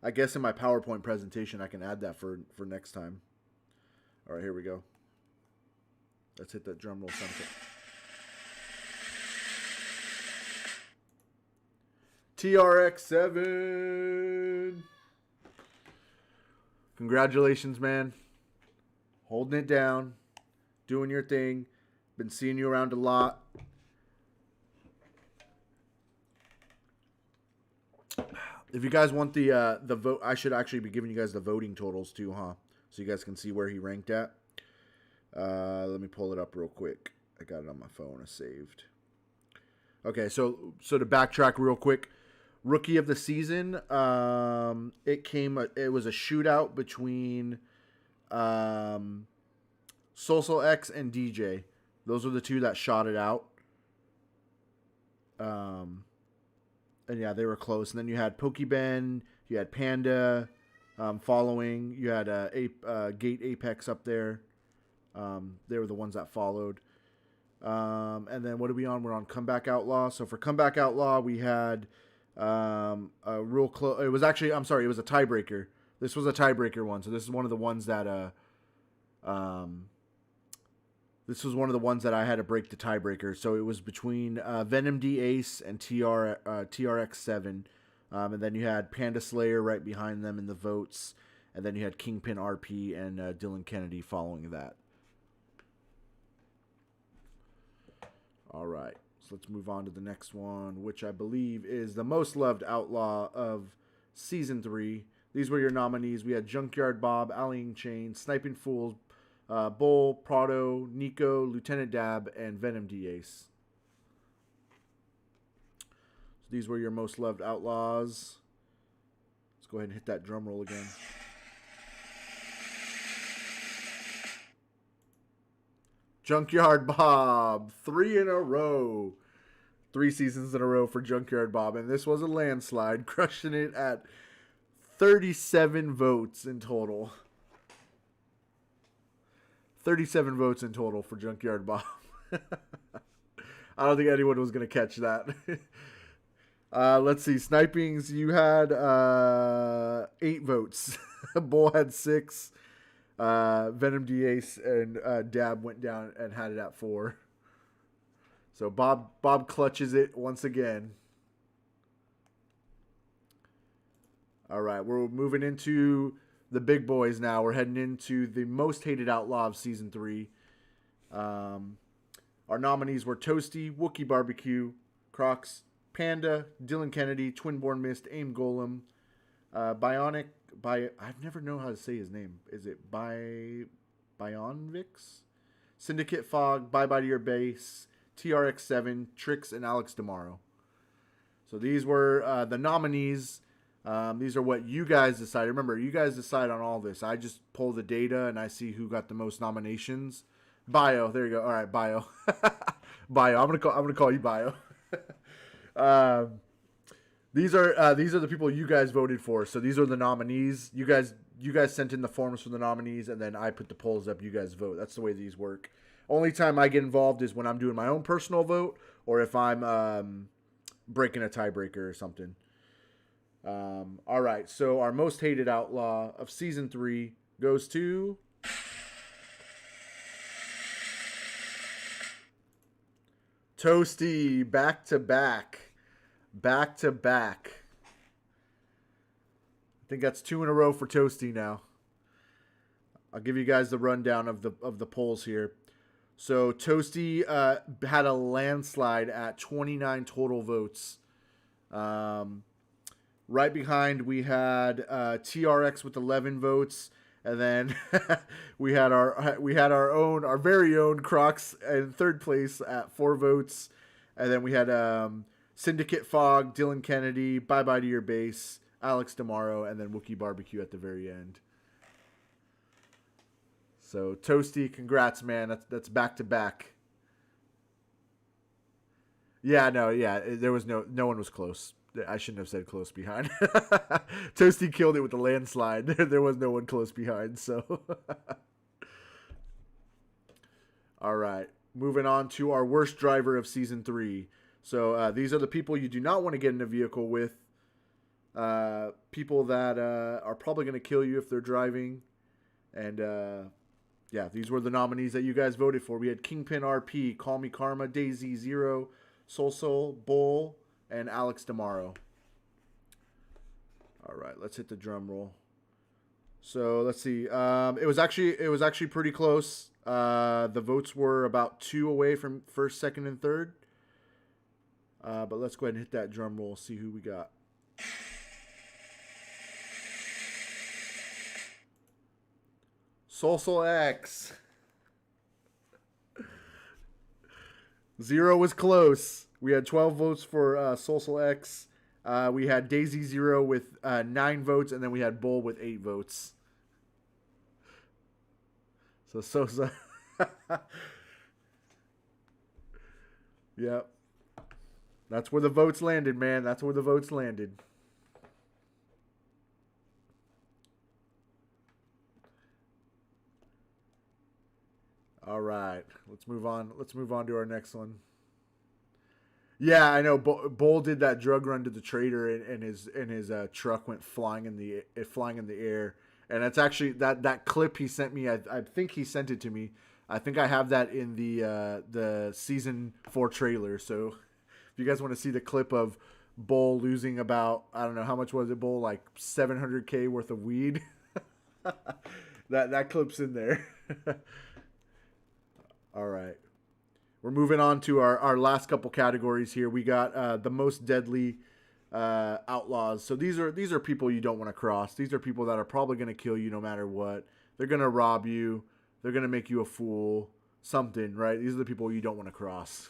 I guess in my PowerPoint presentation, I can add that for next time. All right, here we go. Let's hit that drum roll sound effect. TRX7. Congratulations, man. Holding it down. Doing your thing. Been seeing you around a lot. If you guys want the vote, I should actually be giving you guys the voting totals too, huh? So you guys can see where he ranked at. Let me pull it up real quick. I got it on my phone. It's saved. Okay, so to backtrack real quick, Rookie of the Season. It was a shootout between Social X and DJ. Those are the two that shot it out. And yeah, they were close. And then you had Pokeben, you had Panda following. You had Gate Apex up there. They were the ones that followed. And then what are we on? We're on Comeback Outlaw. So for Comeback Outlaw, we had a real close. It was actually, I'm sorry, it was a tiebreaker. This was a tiebreaker one. So this is one of the ones that this was one of the ones that I had to break the tiebreaker. So it was between Venom Dayz and TRX7. And then you had Panda Slayer right behind them in the votes. And then you had Kingpin RP and Dylan Kennedy following that. All right. So let's move on to the next one, which I believe is the most loved outlaw of Season 3. These were your nominees. We had Junkyard Bob, Allying Chain, Sniping Fools, Bull, Prado, Nico, Lieutenant Dab, and Venom Dayz. So these were your most loved outlaws. Let's go ahead and hit that drum roll again. Junkyard Bob, 3 in a row. 3 seasons in a row for Junkyard Bob, and this was a landslide, crushing it at 37 votes in total. 37 votes in total for Junkyard Bob. I don't think anyone was going to catch that. Let's see. Snipings, you had 8 votes. Bull had 6. Venom Dayz and Dab went down and had it at 4. So Bob clutches it once again. All right, we're moving into the big boys now. We're heading into the most hated outlaw of Season 3. Our nominees were Toasty, Wookie Barbecue, Crocs, Panda, Dylan Kennedy, Twinborn Mist, Aim Golem, Bionic, I've never known how to say his name. Is it Bionvix? Syndicate Fog, Bye Bye to Your Base, TRX7, Trix, and Alex DeMaro. So these were the nominees. These are what you guys decide. Remember, you guys decide on all this. I just pull the data and I see who got the most nominations. Bio, there you go. All right, Bio. Bio. I'm gonna call you Bio. These are the people you guys voted for. So these are the nominees. You guys sent in the forms for the nominees, and then I put the polls up. You guys vote. That's the way these work. Only time I get involved is when I'm doing my own personal vote, or if I'm breaking a tiebreaker or something. All right. So our most hated outlaw of season 3 goes to Toasty. Back to back. I think that's 2 in a row for Toasty now. I'll give you guys the rundown of the polls here. So Toasty had a landslide at 29 total votes. Right behind we had TRX with 11 votes, and then we had our very own Crocs in third place at 4 votes, and then we had Syndicate Fog, Dylan Kennedy, Bye Bye to Your Base, Alex DeMaro, and then Wookiee Barbecue at the very end. So Toasty, congrats, man. That's back to back. Yeah, there was no one was close. I shouldn't have said close behind. Toasty killed it with the landslide. There was no one close behind. So, all right, moving on to our worst driver of season 3. So these are the people you do not want to get in a vehicle with. People that are probably going to kill you if they're driving. And yeah, these were the nominees that you guys voted for. We had Kingpin RP, Call Me Karma, Dayz, Zero, Soul, Bull, and Alex DeMaro. All right, let's hit the drum roll. So let's see. It was actually pretty close. The votes were about 2 away from first, second, and third. But let's go ahead and hit that drum roll. See who we got. Soul X. 0 was close. We had 12 votes for Soul X. We had Dayz 0 with 9 votes, and then we had Bull with 8 votes. So Sosa. Yep. That's where the votes landed, man. That's where the votes landed. All right, let's move on. Let's move on to our next one. Yeah, I know. Bull did that drug run to the trader, and his truck went flying in the air. And that's actually that clip he sent me. I think he sent it to me. I think I have that in the season 4 trailer. So if you guys want to see the clip of Bull losing about, I don't know, how much was it, Bull? Like $700K worth of weed. that clip's in there. All right. We're moving on to our last couple categories here. We got the most deadly outlaws. So these are people you don't want to cross. These are people that are probably going to kill you no matter what. They're going to rob you. They're going to make you a fool. Something, right? These are the people you don't want to cross.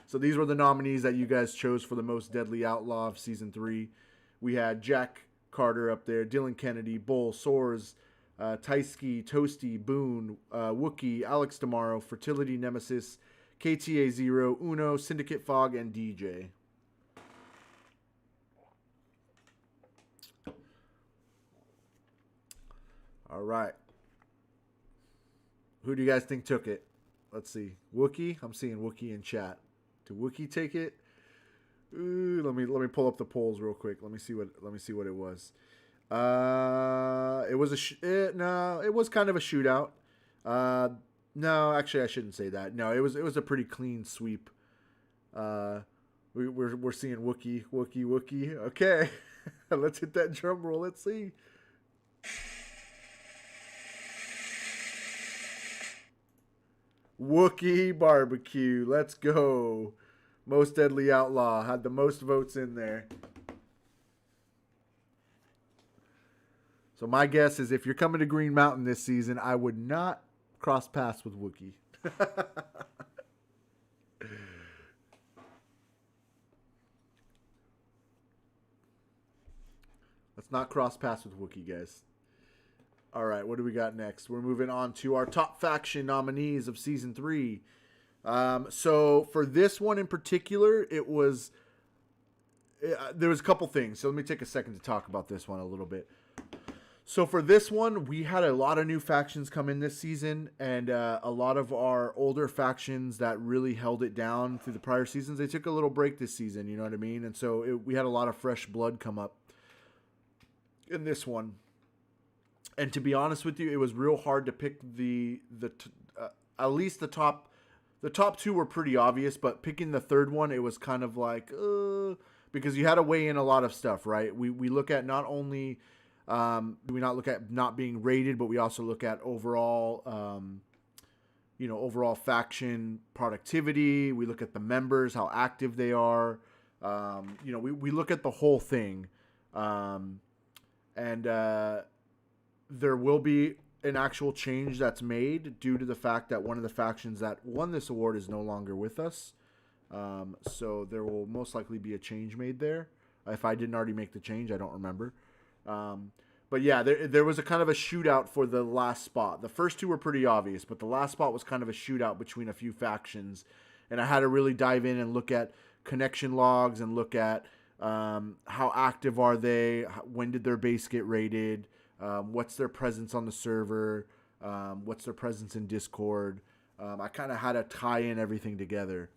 So these were the nominees that you guys chose for the most deadly outlaw of season 3. We had Jack Carter up there, Dylan Kennedy, Bull, Soares, Taisky, Toasty, Boone, Wookiee, Alex DeMaro, Fertility Nemesis, KTA 0, Uno, Syndicate Fog, and DJ. All right. Who do you guys think took it? Let's see. Wookiee? I'm seeing Wookiee in chat. Did Wookiee take it? Ooh, let me pull up the polls real quick. Let me see what it was. It was it was kind of a shootout. No, actually, I shouldn't say that. No, it was a pretty clean sweep. We're seeing Wookiee. Okay, let's hit that drum roll. Let's see. Wookiee Barbecue. Let's go. Most Deadly Outlaw had the most votes in there. So my guess is if you're coming to Green Mountain this season, I would not cross paths with Wookiee. Not cross paths with Wookiee, guys. All right, what do we got next? We're moving on to our top faction nominees of Season 3. So for this one in particular, there was a couple things. So let me take a second to talk about this one a little bit. So for this one, we had a lot of new factions come in this season, and a lot of our older factions that really held it down through the prior seasons, they took a little break this season, you know what I mean? And so we had a lot of fresh blood come up in this one. And to be honest with you, it was real hard to pick at least the top two were pretty obvious, but picking the third one, it was kind of like, because you had to weigh in a lot of stuff, right? We look at not only... we not look at not being rated, but we also look at overall, overall faction productivity. We look at the members, how active they are. We look at the whole thing. There will be an actual change that's made due to the fact that one of the factions that won this award is no longer with us. So there will most likely be a change made there. If I didn't already make the change, I don't remember. But yeah, there was a kind of a shootout for the last spot. The first two were pretty obvious, but the last spot was kind of a shootout between a few factions. And I had to really dive in and look at connection logs and look at how active are they, when did their base get raided, what's their presence on the server, what's their presence in Discord. I kind of had to tie in everything together.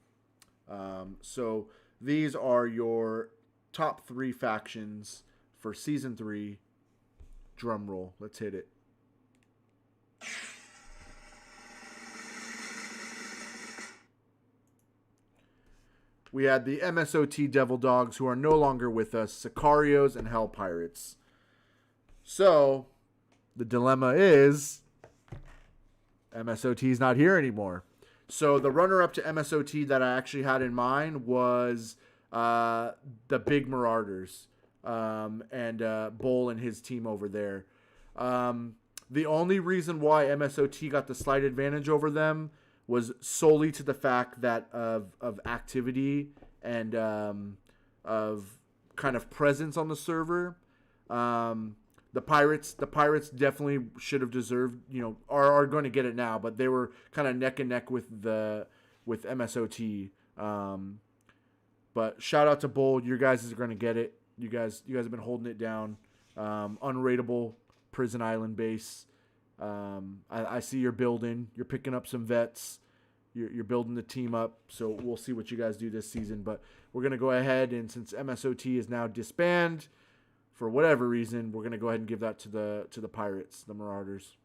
So these are your top 3 factions for Season 3. Drum roll. Let's hit it. We had the MSOT Devil Dogs, who are no longer with us, Sicarios and Hell Pirates. So, the dilemma is, MSOT is not here anymore. So, the runner-up to MSOT that I actually had in mind was the Big Marauders. And Bull and his team over there. The only reason why MSOT got the slight advantage over them was solely to the fact that of activity and of kind of presence on the server. The Pirates definitely should have deserved, are going to get it now, but they were kind of neck and neck with MSOT. But shout out to Bull, you guys are going to get it. You guys have been holding it down. Unrateable Prison Island base. I see you're building. You're picking up some vets. You're building the team up. So we'll see what you guys do this season. But we're going to go ahead, and since MSOT is now disbanded for whatever reason, we're going to go ahead and give that to the Pirates, the Marauders.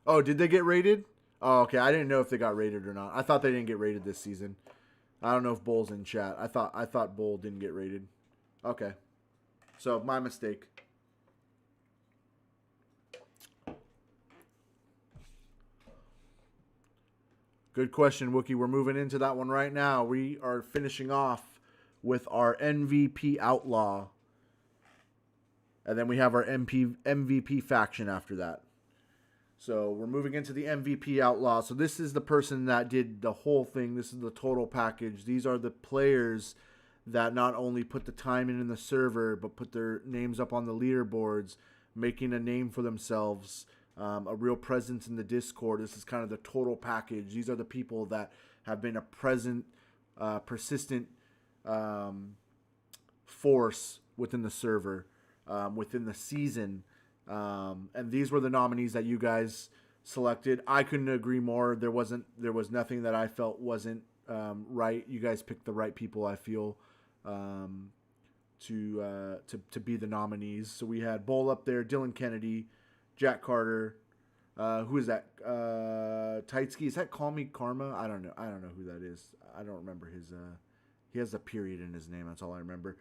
Oh, did they get rated? Oh, okay. I didn't know if they got rated or not. I thought they didn't get rated this season. I don't know if Bull's in chat. I thought Bull didn't get rated. Okay. So, my mistake. Good question, Wookie. We're moving into that one right now. We are finishing off with our MVP Outlaw. And then we have our MVP faction after that. So we're moving into the MVP Outlaw. So this is the person that did the whole thing. This is the total package. These are the players that not only put the time in the server, but put their names up on the leaderboards, making a name for themselves, a real presence in the Discord. This is kind of the total package. These are the people that have been a persistent force within the server, within the season. And these were the nominees that you guys selected. I couldn't agree more. There was nothing that I felt wasn't right. You guys picked the right people, I feel, to be the nominees. So we had Bull up there, Dylan Kennedy, Jack Carter. Who is that? Teitsky. Is that Call Me Karma? I don't know who that is. I don't remember his. He has a period in his name. That's all I remember.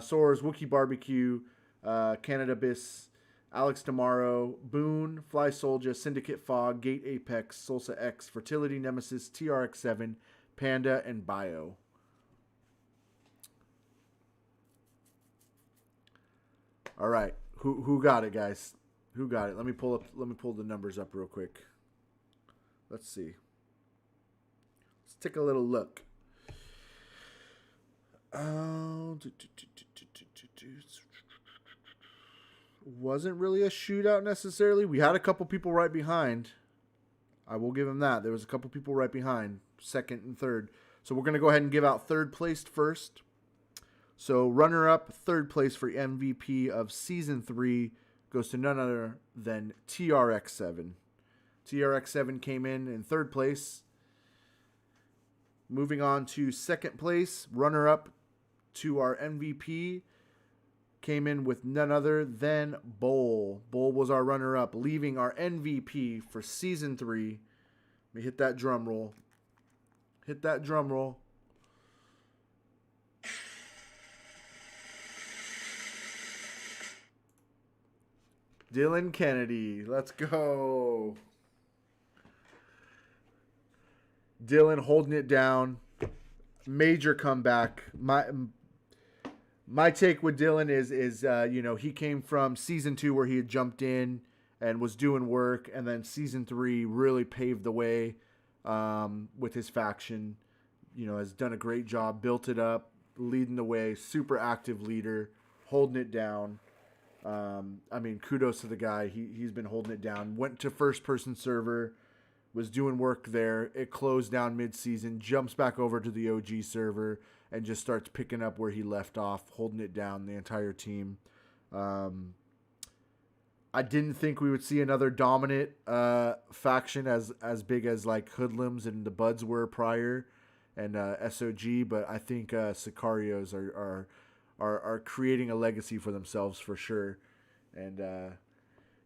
Soars, Wookiee Barbecue, Canada Biss, Alex Tomorrow, Boone, Fly Soldier, Syndicate Fog, Gate Apex, Solsa X, Fertility Nemesis, TRX7, Panda, and Bio. All right, who got it, guys? Who got it? Let me pull the numbers up real quick. Let's see. take a little look. Wasn't really a shootout necessarily. We had a couple people right behind. I will give him that. There was a couple people right behind, second and third. So we're going to go ahead and give out third place first. So runner-up, third place for MVP of Season 3 goes to none other than TRX7. TRX7 came in third place. Moving on to second place, runner-up to our MVP came in with none other than Bowl. Bowl was our runner-up, leaving our MVP for Season 3. Let me hit that drum roll. Hit that drum roll. Dylan Kennedy. Let's go. Dylan holding it down. Major comeback. My take with Dylan is he came from Season 2 where he had jumped in and was doing work, and then Season 3 really paved the way with his faction. Has done a great job, built it up, leading the way, super active leader, holding it down. Kudos to the guy. He's been holding it down. Went to first-person server, was doing work there. It closed down mid-season, jumps back over to the OG server, and just starts picking up where he left off, holding it down, the entire team. I didn't think we would see another dominant faction as big as like Hoodlums and the Buds were prior, and SOG, but I think Sicarios are creating a legacy for themselves for sure. And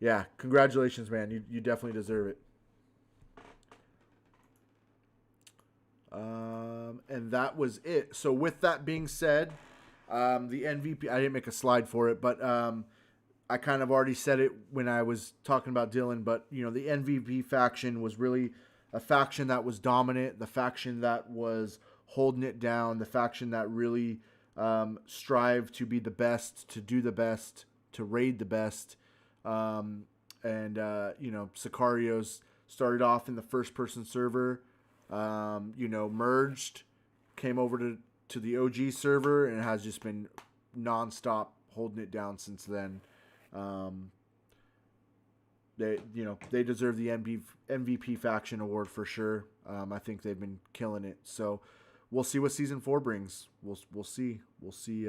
yeah, congratulations, man. You definitely deserve it. And that was it. So with that being said, the MVP, I didn't make a slide for it, but I kind of already said it when I was talking about Dylan, but the MVP faction was really a faction that was dominant, the faction that was holding it down, the faction that really strived to be the best, to do the best, to raid the best. Sicarios started off in the first-person server, merged, came over to the OG server, and has just been nonstop holding it down since then. They deserve the MVP faction award for sure. I think they've been killing it. So we'll see what Season 4 brings. We'll see. We'll see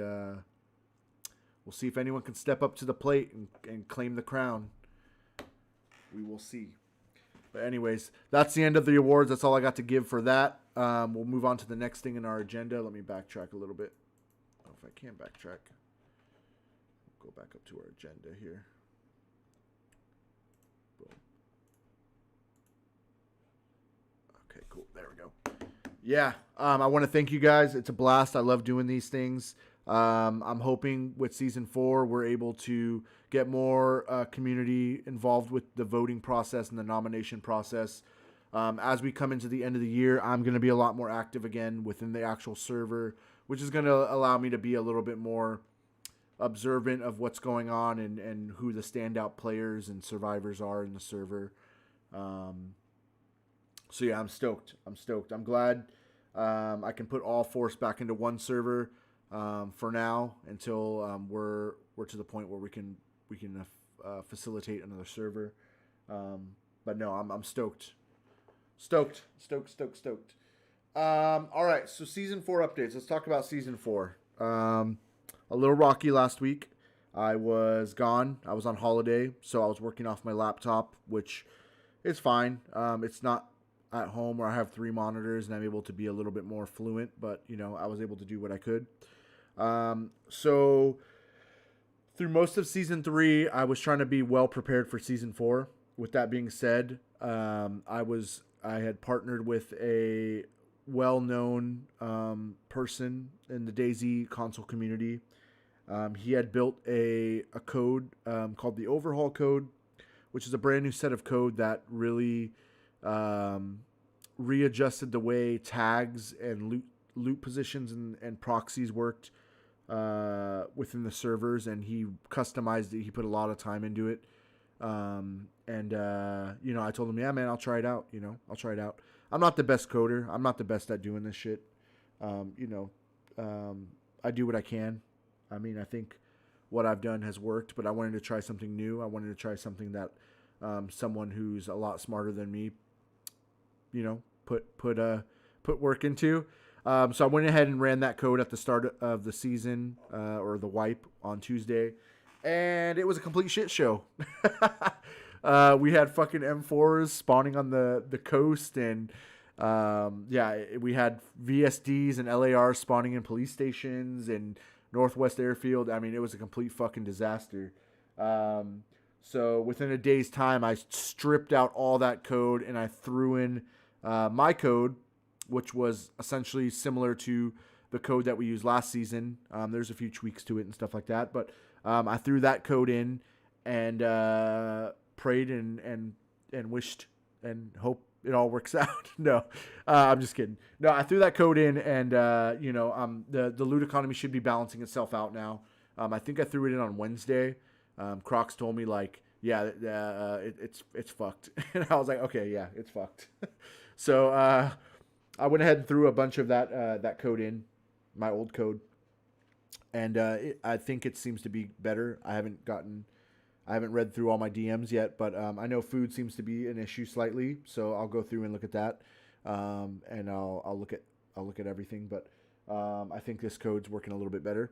if anyone can step up to the plate and claim the crown. We will see. But anyways, that's the end of the awards. That's all I got to give for that. We'll move on to the next thing in our agenda. Let me backtrack a little bit. I don't know if I can backtrack. Go back up to our agenda here. Boom. Okay, cool. There we go. Yeah, I want to thank you guys. It's a blast. I love doing these things. I'm hoping with Season 4 we're able to get more community involved with the voting process and the nomination process. As we come into the end of the year, I'm going to be a lot more active again within the actual server, which is going to allow me to be a little bit more observant of what's going on and who the standout players and survivors are in the server. So yeah, I'm stoked. I'm glad I can put all force back into one server for now until we're to the point where we can facilitate another server. But no, I'm stoked. Stoked. All right, so Season 4 updates. Let's talk about Season 4. A little rocky last week. I was gone. I was on holiday, so I was working off my laptop, which is fine. It's not at home where I have 3 monitors and I'm able to be a little bit more fluent, but I was able to do what I could. So through most of Season 3, I was trying to be well prepared for Season 4. With that being said, I had partnered with a well-known person in the Dayz console community. He had built a code called the Overhaul Code, which is a brand new set of code that really readjusted the way tags and loot positions and proxies worked within the servers, and he customized it. He put a lot of time into it. I told him, yeah, man, I'll try it out. I'm not the best coder. I'm not the best at doing this shit. You know, I do what I can. I mean, I think what I've done has worked, but I wanted to try something new. I wanted to try something that someone who's a lot smarter than me, you know, put work into. So I went ahead and ran that code at the start of the season, or the wipe on Tuesday, and it was a complete shit show. We had fucking M4s spawning on the coast, and we had VSDs and LARs spawning in police stations and Northwest Airfield. I mean, it was a complete fucking disaster. So within a day's time, I stripped out all that code and I threw in my code, which was essentially similar to the code that we used last season. There's a few tweaks to it and stuff like that, but I threw that code in and prayed and wished and hope it all works out. No, I'm just kidding. No, I threw that code in, and the loot economy should be balancing itself out now. I think I threw it in on Wednesday. Crocs told me like, yeah, it's fucked, and I was like, okay, yeah, it's fucked. So I went ahead and threw a bunch of that code in, my old code, and I think it seems to be better. I haven't read through all my DMs yet, but I know food seems to be an issue slightly, so I'll go through and look at that, and I'll look at everything. But I think this code's working a little bit better.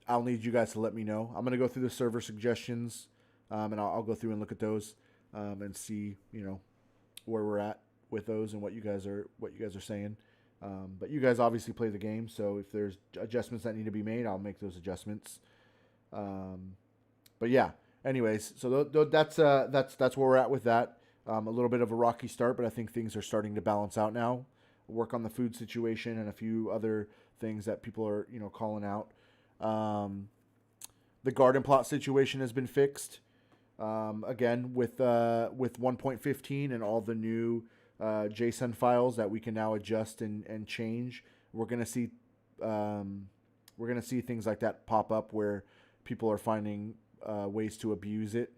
I'll need you guys to let me know. I'm gonna go through the server suggestions, and I'll go through and look at those, and see where we're at with those and what you guys are saying. But you guys obviously play the game, so if there's adjustments that need to be made, I'll make those adjustments. But yeah, anyways, so that's where we're at with that. A little bit of a rocky start, but I think things are starting to balance out now. Work on the food situation and a few other things that people are, calling out. The garden plot situation has been fixed. Again, with 1.15 and all the new JSON files that we can now adjust and change, we're gonna see things like that pop up where people are finding ways to abuse it.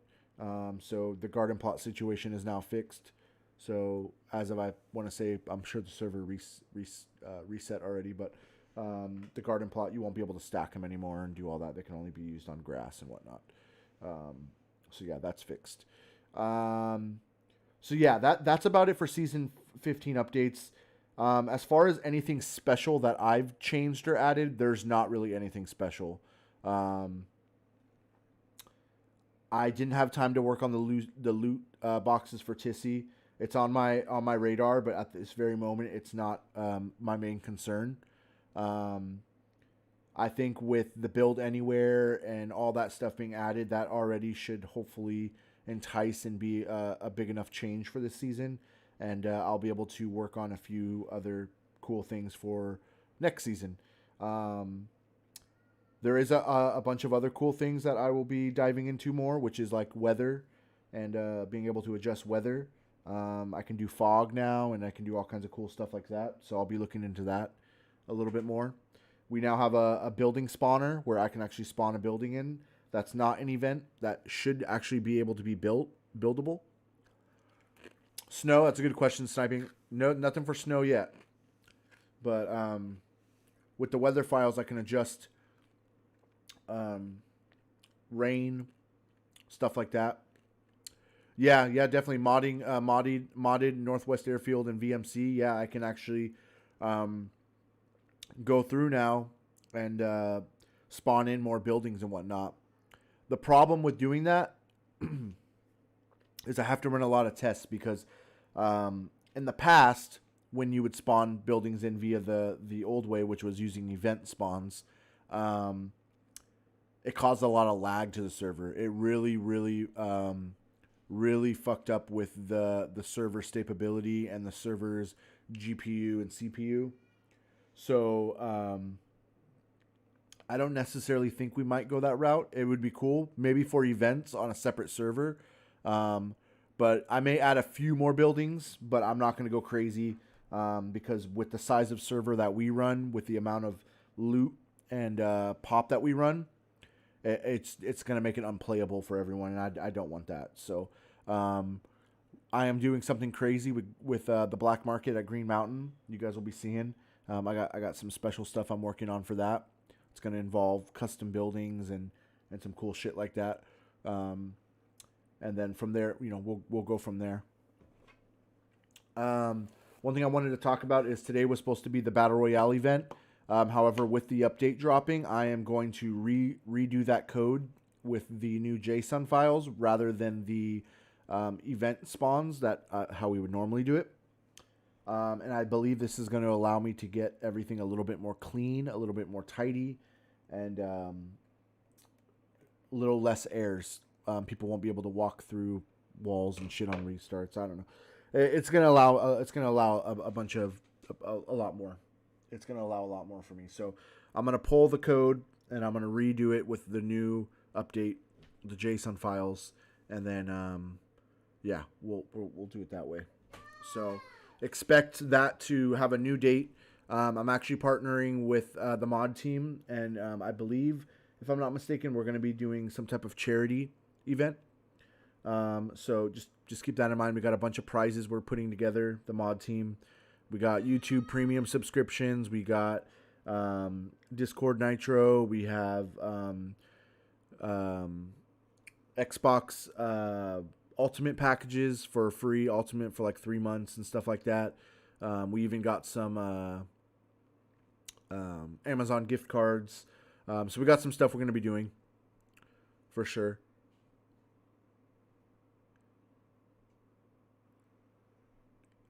So the garden plot situation is now fixed. So as of, I want to say, I'm sure the server reset already, but the garden plot, you won't be able to stack them anymore and do all that. They can only be used on grass and whatnot. So yeah, that's fixed. So yeah, that's about it for season 15 updates. As far as anything special that I've changed or added, there's not really anything special. I didn't have time to work on the loot boxes for Tissy. It's on my radar, but at this very moment, it's not my main concern. I think with the build anywhere and all that stuff being added, that already should hopefully entice and be a big enough change for this season. And I'll be able to work on a few other cool things for next season. There is a bunch of other cool things that I will be diving into more, which is like weather and being able to adjust weather. I can do fog now, and I can do all kinds of cool stuff like that. So I'll be looking into that a little bit more. We now have a building spawner where I can actually spawn a building in. That's not an event. That should actually be able to be buildable. Snow, that's a good question, Sniping. No, nothing for snow yet. But with the weather files, I can adjust rain, stuff like that. Yeah, definitely modded Northwest Airfield and VMC. Yeah, I can actually go through now and spawn in more buildings and whatnot. The problem with doing that is I have to run a lot of tests because in the past, when you would spawn buildings in via the old way, which was using event spawns, it caused a lot of lag to the server. It really fucked up with the server stability and the server's GPU and CPU. So I don't necessarily think we might go that route. It would be cool, maybe for events on a separate server. But I may add a few more buildings, but I'm not going to go crazy because with the size of server that we run, with the amount of loot and pop that we run, it's going to make it unplayable for everyone, and I don't want that. So I am doing something crazy with the black market at Green Mountain. You guys will be seeing. I got some special stuff I'm working on for that. It's going to involve custom buildings and some cool shit like that. And then from there, we'll go from there. One thing I wanted to talk about is today was supposed to be the Battle Royale event. However, with the update dropping, I am going to redo that code with the new JSON files rather than the event spawns that how we would normally do it. And I believe this is going to allow me to get everything a little bit more clean, a little bit more tidy, and a little less errors. People won't be able to walk through walls and shit on restarts. I don't know. It's going to allow a bunch of a lot more. It's going to allow a lot more for me. So I'm going to pull the code and I'm going to redo it with the new update, the JSON files, and then yeah, we'll do it that way. So expect that to have a new date. I'm actually partnering with the mod team, and I believe, if I'm not mistaken, we're going to be doing some type of charity event. So just keep that in mind. We got a bunch of prizes we're putting together, the mod team. We got YouTube premium subscriptions. We got Discord Nitro. We have Xbox Ultimate packages for free, Ultimate for like 3 months and stuff like that. We even got some Amazon gift cards. So we got some stuff we're going to be doing for sure.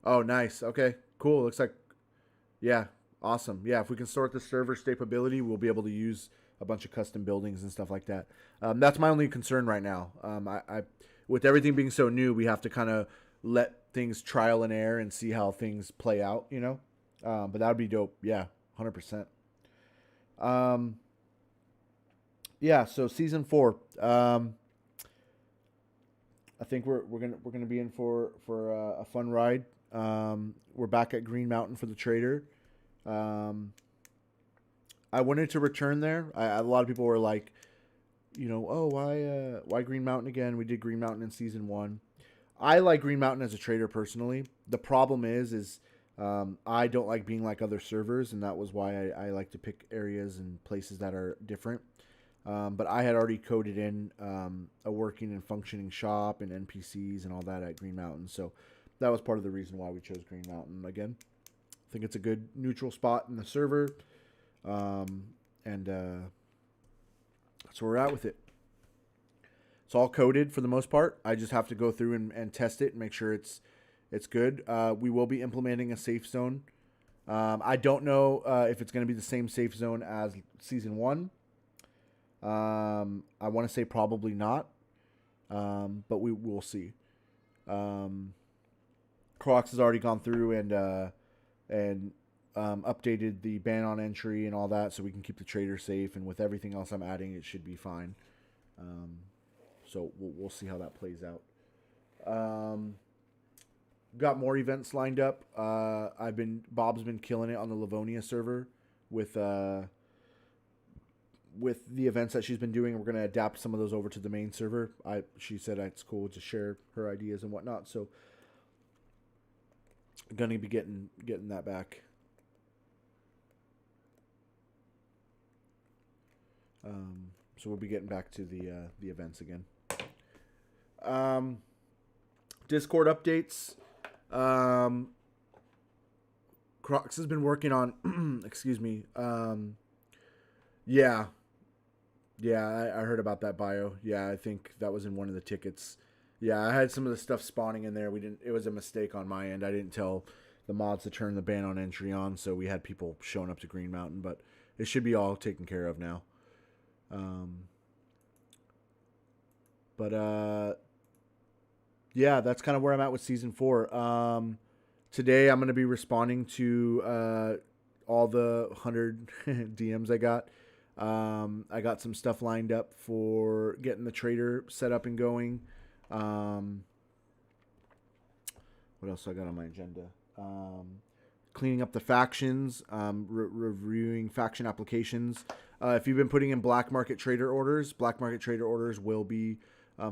Oh, nice. Okay, cool. Looks like, yeah, awesome. Yeah, if we can sort the server stability, we'll be able to use a bunch of custom buildings and stuff like that. That's my only concern right now. I with everything being so new, we have to kind of let things trial and error and see how things play out, But that would be dope. Yeah, 100%. Yeah, so season 4. I think we're gonna be in for a fun ride. We're back at Green Mountain for the Trader. I wanted to return there. A lot of people were like, oh, why Green Mountain again? We did Green Mountain in season 1. I like Green Mountain as a trader personally. The problem is I don't like being like other servers, and that was why I like to pick areas and places that are different. But I had already coded in a working and functioning shop and NPCs and all that at Green Mountain, so that was part of the reason why we chose Green Mountain again. I think it's a good neutral spot in the server, and that's where we're at with it. It's all coded for the most part. I just have to go through and test it and make sure it's good. We will be implementing a safe zone. I don't know if it's going to be the same safe zone as season 1. I want to say probably not, but we will see. Crocs has already gone through and updated the ban on entry and all that, so we can keep the trader safe. And with everything else I'm adding, it should be fine. So we'll see how that plays out. Got more events lined up. Bob's been killing it on the Livonia server with the events that she's been doing. We're going to adapt some of those over to the main server. She said it's cool to share her ideas and whatnot. So I'm going to be getting that back. So we'll be getting back to the events again. Discord updates. Crocs has been working on excuse me. Yeah, I heard about that bio. Yeah, I think that was in one of the tickets. Yeah, I had some of the stuff spawning in there. It was a mistake on my end. I didn't tell the mods to turn the ban on entry on, so we had people showing up to Green Mountain, but it should be all taken care of now. Yeah, that's kind of where I'm at with season 4. Today I'm going to be responding to all the 100 DMs I got. I got some stuff lined up for getting the trader set up and going. What else I got on my agenda? Cleaning up the factions, reviewing faction applications. If you've been putting in black market trader orders will be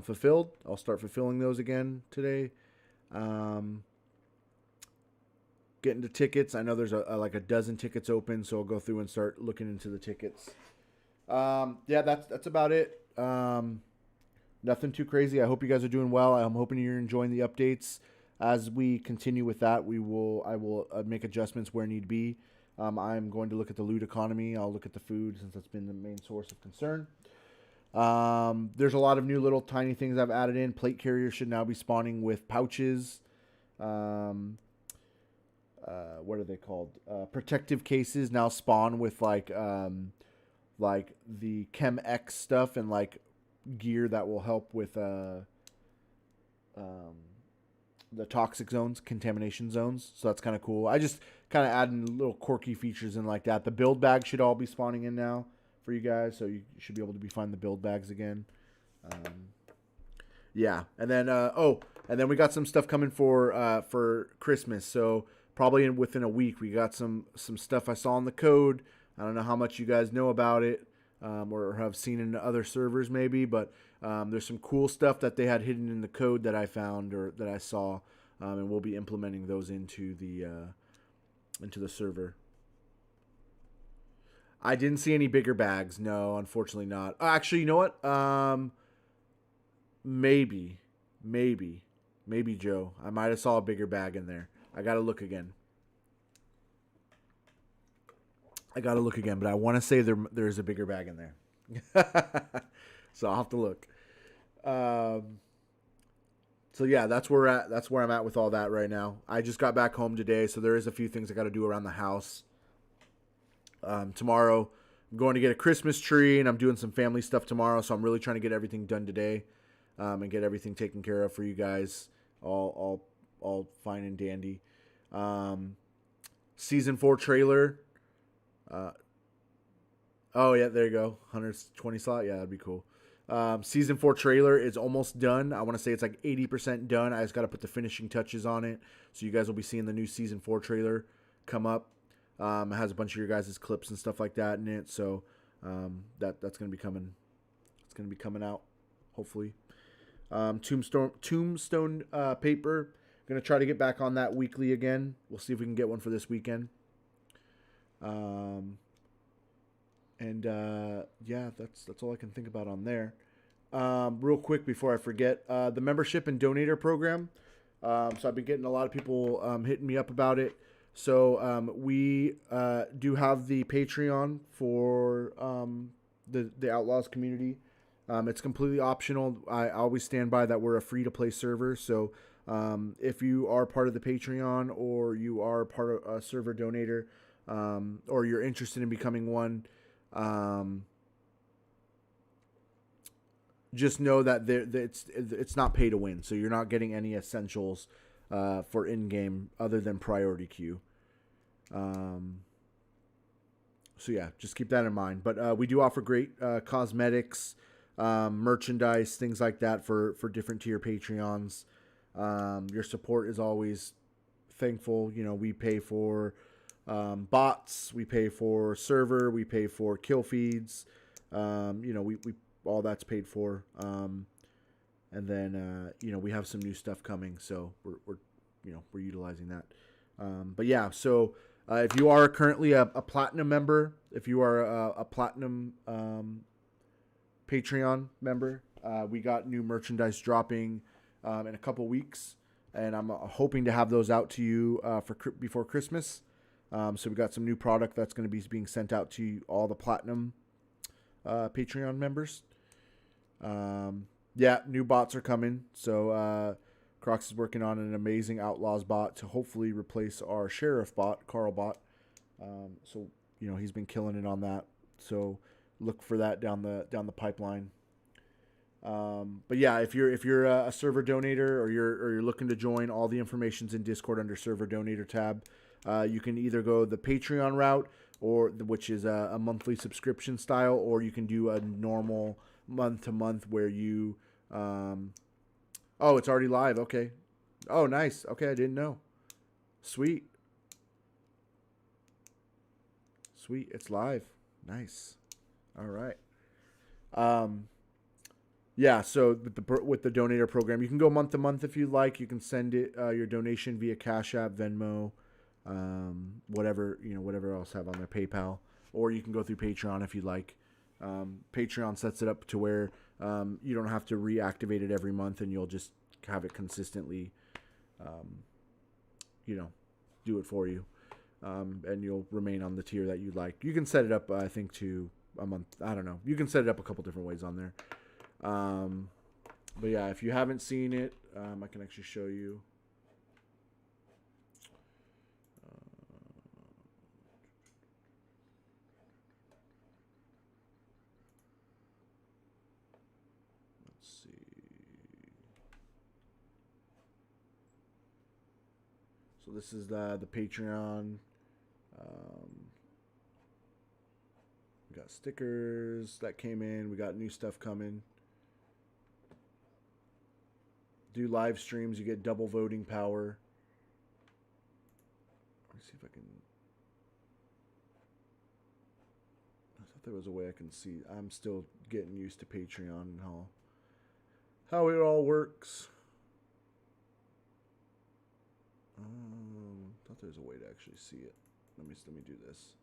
fulfilled. I'll start fulfilling those again today. Getting to tickets. I know there's like a dozen tickets open, so I'll go through and start looking into the tickets. Yeah, that's about it. Nothing too crazy. I hope you guys are doing well. I'm hoping you're enjoying the updates. As we continue with that, I will make adjustments where need be. I'm going to look at the loot economy. I'll look at the food since that's been the main source of concern. There's a lot of new little tiny things I've added in. Plate carriers should now be spawning with pouches. What are they called? Protective cases now spawn with like the Chem X stuff and like gear that will help with the toxic zones, contamination zones. So that's kind of cool. I just kind of adding little quirky features in like that. The build bags should all be spawning in now for you guys, so you should be able to find the build bags again. Yeah, and then and then we got some stuff coming for Christmas. So probably within a week, we got some stuff I saw in the code. I don't know how much you guys know about it or have seen in other servers maybe, but there's some cool stuff that they had hidden in the code that I found or that I saw, and we'll be implementing those into the server. I didn't see any bigger bags. No, unfortunately not. Actually, you know what? Maybe, Joe. I might have saw a bigger bag in there. I got to look again. But I want to say there's a bigger bag in there. So I'll have to look. So yeah, that's where I'm at with all that right now. I just got back home today, so there is a few things I got to do around the house. Tomorrow, I'm going to get a Christmas tree, and I'm doing some family stuff tomorrow, so I'm really trying to get everything done today, and get everything taken care of for you guys, all fine and dandy. Season 4 trailer. Oh yeah, there you go. 120 slot. Yeah, that'd be cool. Season 4 trailer is almost done. I want to say it's like 80% done. I just got to put the finishing touches on it. So you guys will be seeing the new Season 4 trailer come up. It has a bunch of your guys' clips and stuff like that in it. So that's going to be coming. It's going to be coming out, hopefully. Tombstone paper. Going to try to get back on that weekly again. We'll see if we can get one for this weekend. Yeah, that's all I can think about on there. Real quick before I forget, the membership and donator program. So I've been getting a lot of people hitting me up about it. So we do have the Patreon for the Outlawz community. It's completely optional. I always stand by that we're a free-to-play server. So if you are part of the Patreon or you are part of a server donator, or you're interested in becoming one, just know that it's not pay to win. So you're not getting any essentials for in-game other than priority queue. So yeah, just keep that in mind. But we do offer great cosmetics, merchandise, things like that for different tier Patreons. Your support is always thankful. You know, we pay for bots, we pay for server, we pay for kill feeds. You know, we all that's paid for. And then you know, we have some new stuff coming, so we're utilizing that. But yeah, so if you are currently a platinum member, if you are a platinum Patreon member, we got new merchandise dropping in a couple weeks, and I'm hoping to have those out to you before Christmas. So we got some new product that's going to be being sent out to all the platinum Patreon members. Yeah, new bots are coming. So Crocs is working on an amazing Outlawz bot to hopefully replace our Sheriff bot, Carl bot. So you know, he's been killing it on that. So look for that down the pipeline. But yeah, if you're a server donator or you're looking to join, all the information's in Discord under server donator tab. You can either go the Patreon route, which is a monthly subscription style, or you can do a normal month-to-month where you... oh, it's already live. Okay. Oh, nice. Okay, I didn't know. Sweet. It's live. Nice. All right. Yeah, so with the donator program, you can go month to month if you like. You can send it your donation via Cash App, Venmo, whatever else have on their PayPal, or you can go through Patreon if you like. Patreon sets it up to where you don't have to reactivate it every month, and you'll just have it consistently, do it for you, and you'll remain on the tier that you like. You can set it up, I think, to a month. I don't know. You can set it up a couple different ways on there. But yeah, if you haven't seen it, I can actually show you. Let's see. So this is the Patreon. We got stickers that came in. We got new stuff coming. Do live streams, you get double voting power. Let's see if I can. I thought there was a way I can see. I'm still getting used to Patreon and how it all works. Thought there was a way to actually see it. Let me do this.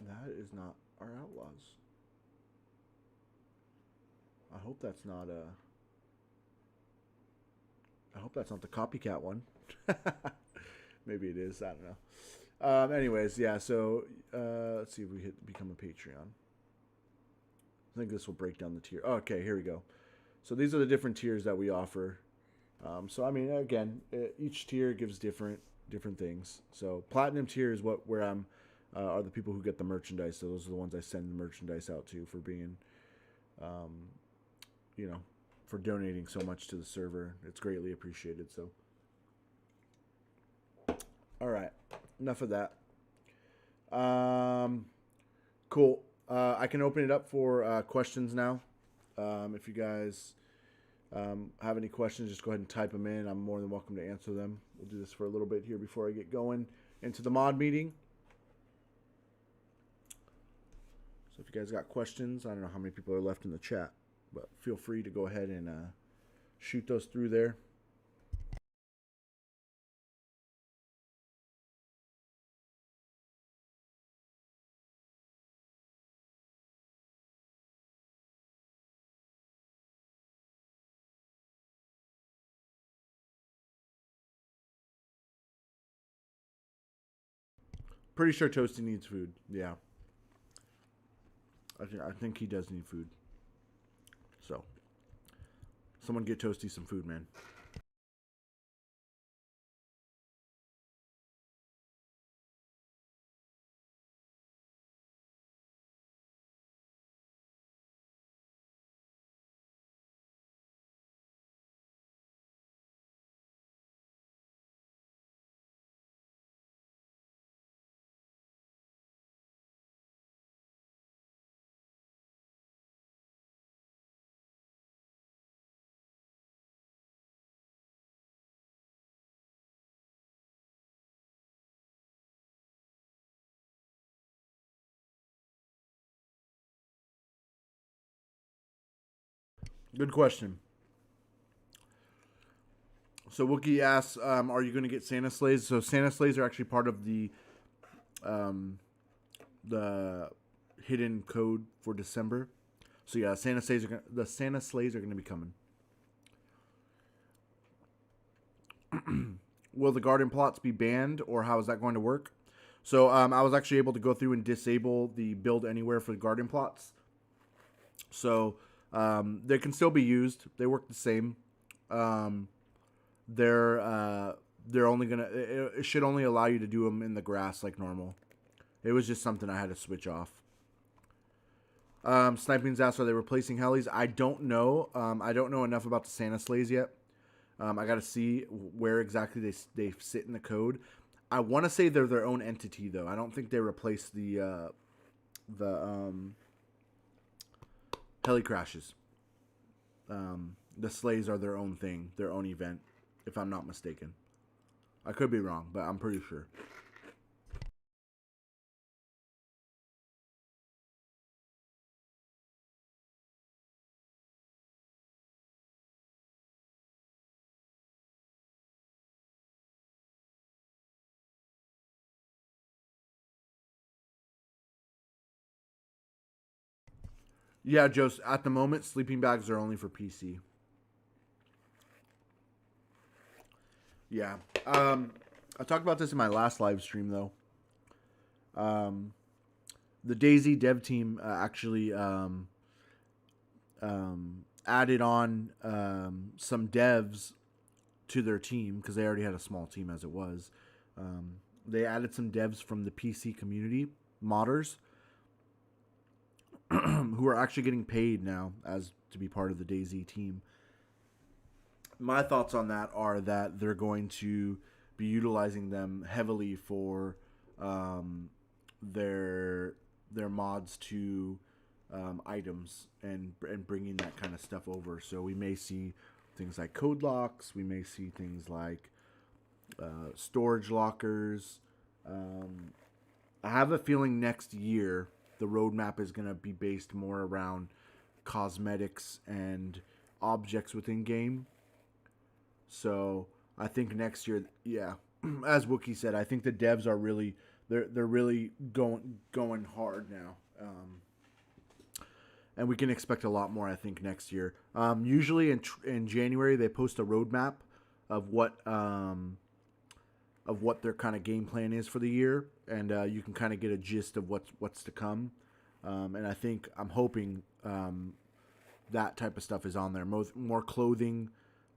That is not our Outlawz. I hope that's not the copycat one. Maybe it is. I don't know. Anyways, yeah. So let's see if we hit become a Patreon. I think this will break down the tier. Oh, okay, here we go. So these are the different tiers that we offer. So I mean, again, each tier gives different things. So platinum tier is where I'm. Are the people who get the merchandise. So those are the ones I send the merchandise out to for being, for donating so much to the server. It's greatly appreciated. So, all right, enough of that. Cool. I can open it up for questions now. If you guys have any questions, just go ahead and type them in. I'm more than welcome to answer them. We'll do this for a little bit here before I get going into the mod meeting. So if you guys got questions, I don't know how many people are left in the chat, but feel free to go ahead and shoot those through there. Pretty sure Toasty needs food. Yeah. I think he does need food. So, someone get Toasty some food, man. Good question. So Wookie asks, are you going to get Santa sleighs? So Santa sleighs are actually part of the hidden code for December. So yeah, the Santa sleighs are going to be coming. Will the garden plots be banned, or how is that going to work? So I was actually able to go through and disable the build anywhere for the garden plots. So they can still be used. They work the same. They're only gonna. It should only allow you to do them in the grass like normal. It was just something I had to switch off. Sniping's asked, are they replacing helis? I don't know. I don't know enough about the Santa sleighs yet. I got to see where exactly they sit in the code. I want to say they're their own entity though. I don't think they replace the heli crashes. The sleighs are their own thing, their own event, if I'm not mistaken. I could be wrong, but I'm pretty sure. Yeah, Joe, at the moment, sleeping bags are only for PC. Yeah. I talked about this in my last live stream, though. The Dayz dev team actually added on some devs to their team because they already had a small team as it was. They added some devs from the PC community, modders, who are actually getting paid now as to be part of the Dayz team. My thoughts on that are that they're going to be utilizing them heavily for their mods to items and bringing that kind of stuff over. So we may see things like code locks. We may see things like storage lockers. I have a feeling next year the roadmap is going to be based more around cosmetics and objects within game. So I think next year, yeah, as Wookie said, I think the devs are really they're really going hard now, and we can expect a lot more. I think next year. Usually in January they post a roadmap of what their kind of game plan is for the year, and you can kind of get a gist of what's to come. And I'm hoping that type of stuff is on there. More clothing,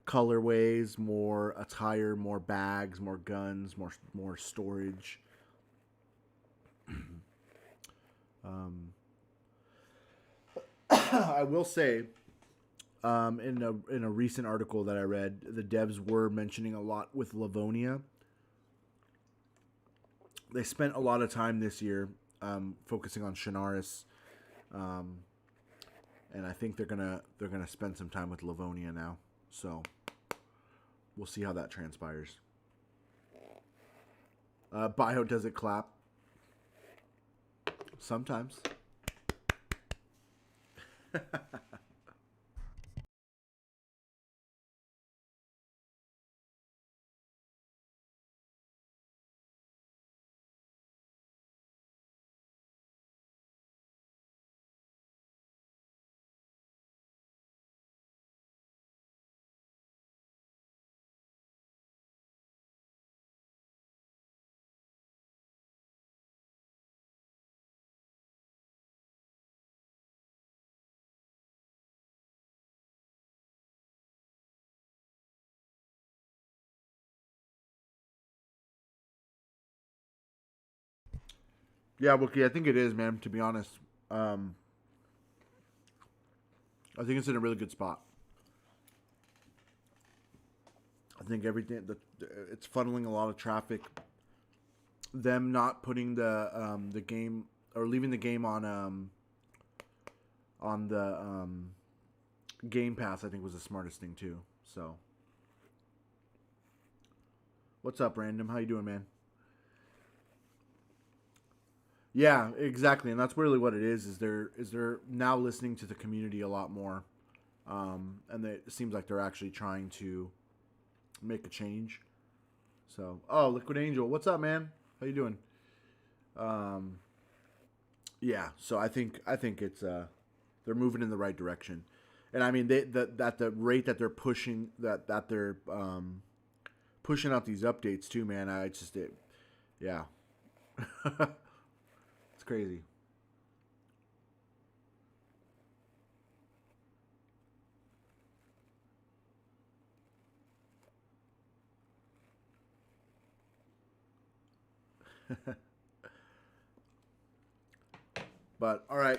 colorways, more attire, more bags, more guns, more storage. I will say, in a recent article that I read, the devs were mentioning a lot with Livonia. They spent a lot of time this year focusing on Shinaris, and I think they're gonna spend some time with Livonia now. So we'll see how that transpires. Bio does it clap? Sometimes. Yeah, Wookie, I think it is, man, to be honest. I think it's in a really good spot. I think it's funneling a lot of traffic. Them not putting the game or leaving the game on the Game Pass, I think was the smartest thing too. So, what's up, Random? How you doing, man? Yeah, exactly, and that's really what it is. Is they're now listening to the community a lot more, and it seems like they're actually trying to make a change. So, Liquid Angel, what's up, man? How you doing? Yeah, so I think it's they're moving in the right direction, and I mean that the rate that they're pushing that they're pushing out these updates too, man. Yeah. Crazy. But all right,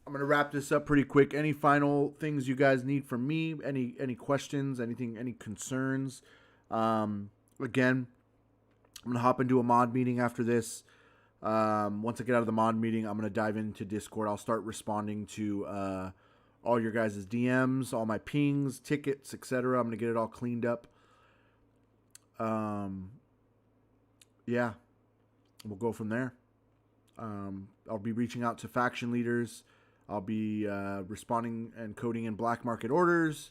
I'm gonna wrap this up pretty quick. Any final things you guys need from me? Any questions? Anything? Any concerns? Again, I'm gonna hop into a mod meeting after this. Once I get out of the mod meeting, I'm going to dive into Discord. I'll start responding to all your guys' DMs, all my pings, tickets, etc. I'm going to get it all cleaned up. yeah, we'll go from there. I'll be reaching out to faction leaders. I'll be responding and coding in black market orders.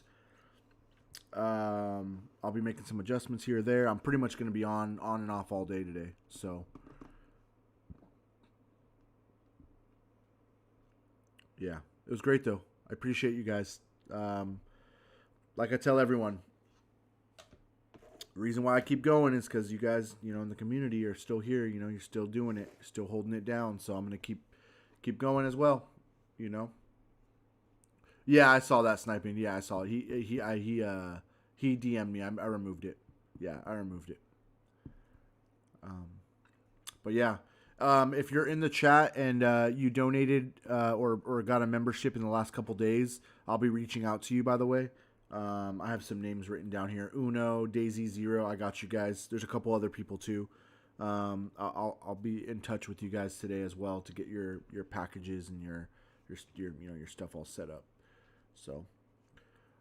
I'll be making some adjustments here or there. I'm pretty much going to be on and off all day today. So, yeah, it was great though. I appreciate you guys. Like I tell everyone, the reason why I keep going is because you guys, in the community are still here. You're still doing it, still holding it down. So I'm gonna keep going as well. Yeah, I saw that sniping. Yeah, I saw it. He DM'd me. I removed it. Yeah, I removed it. But yeah, if you're in the chat and you donated or got a membership in the last couple days, I'll be reaching out to you. By the way, I have some names written down here. Uno, Daisy Zero. I got you guys. There's a couple other people too. I'll be in touch with you guys today as well to get your packages and your stuff all set up. So,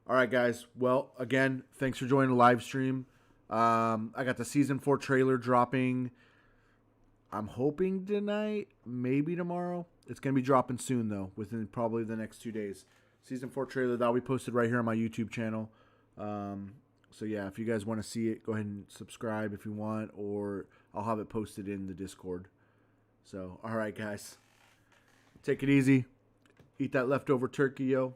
all right, guys. Well, again, thanks for joining the live stream. I got the season 4 trailer dropping. I'm hoping tonight, maybe tomorrow. It's gonna be dropping soon though, within probably the next 2 days. Season 4 trailer that'll be posted right here on my YouTube channel. So yeah, if you guys want to see it, go ahead and subscribe if you want, or I'll have it posted in the Discord. So, all right, guys. Take it easy. Eat that leftover turkey, yo.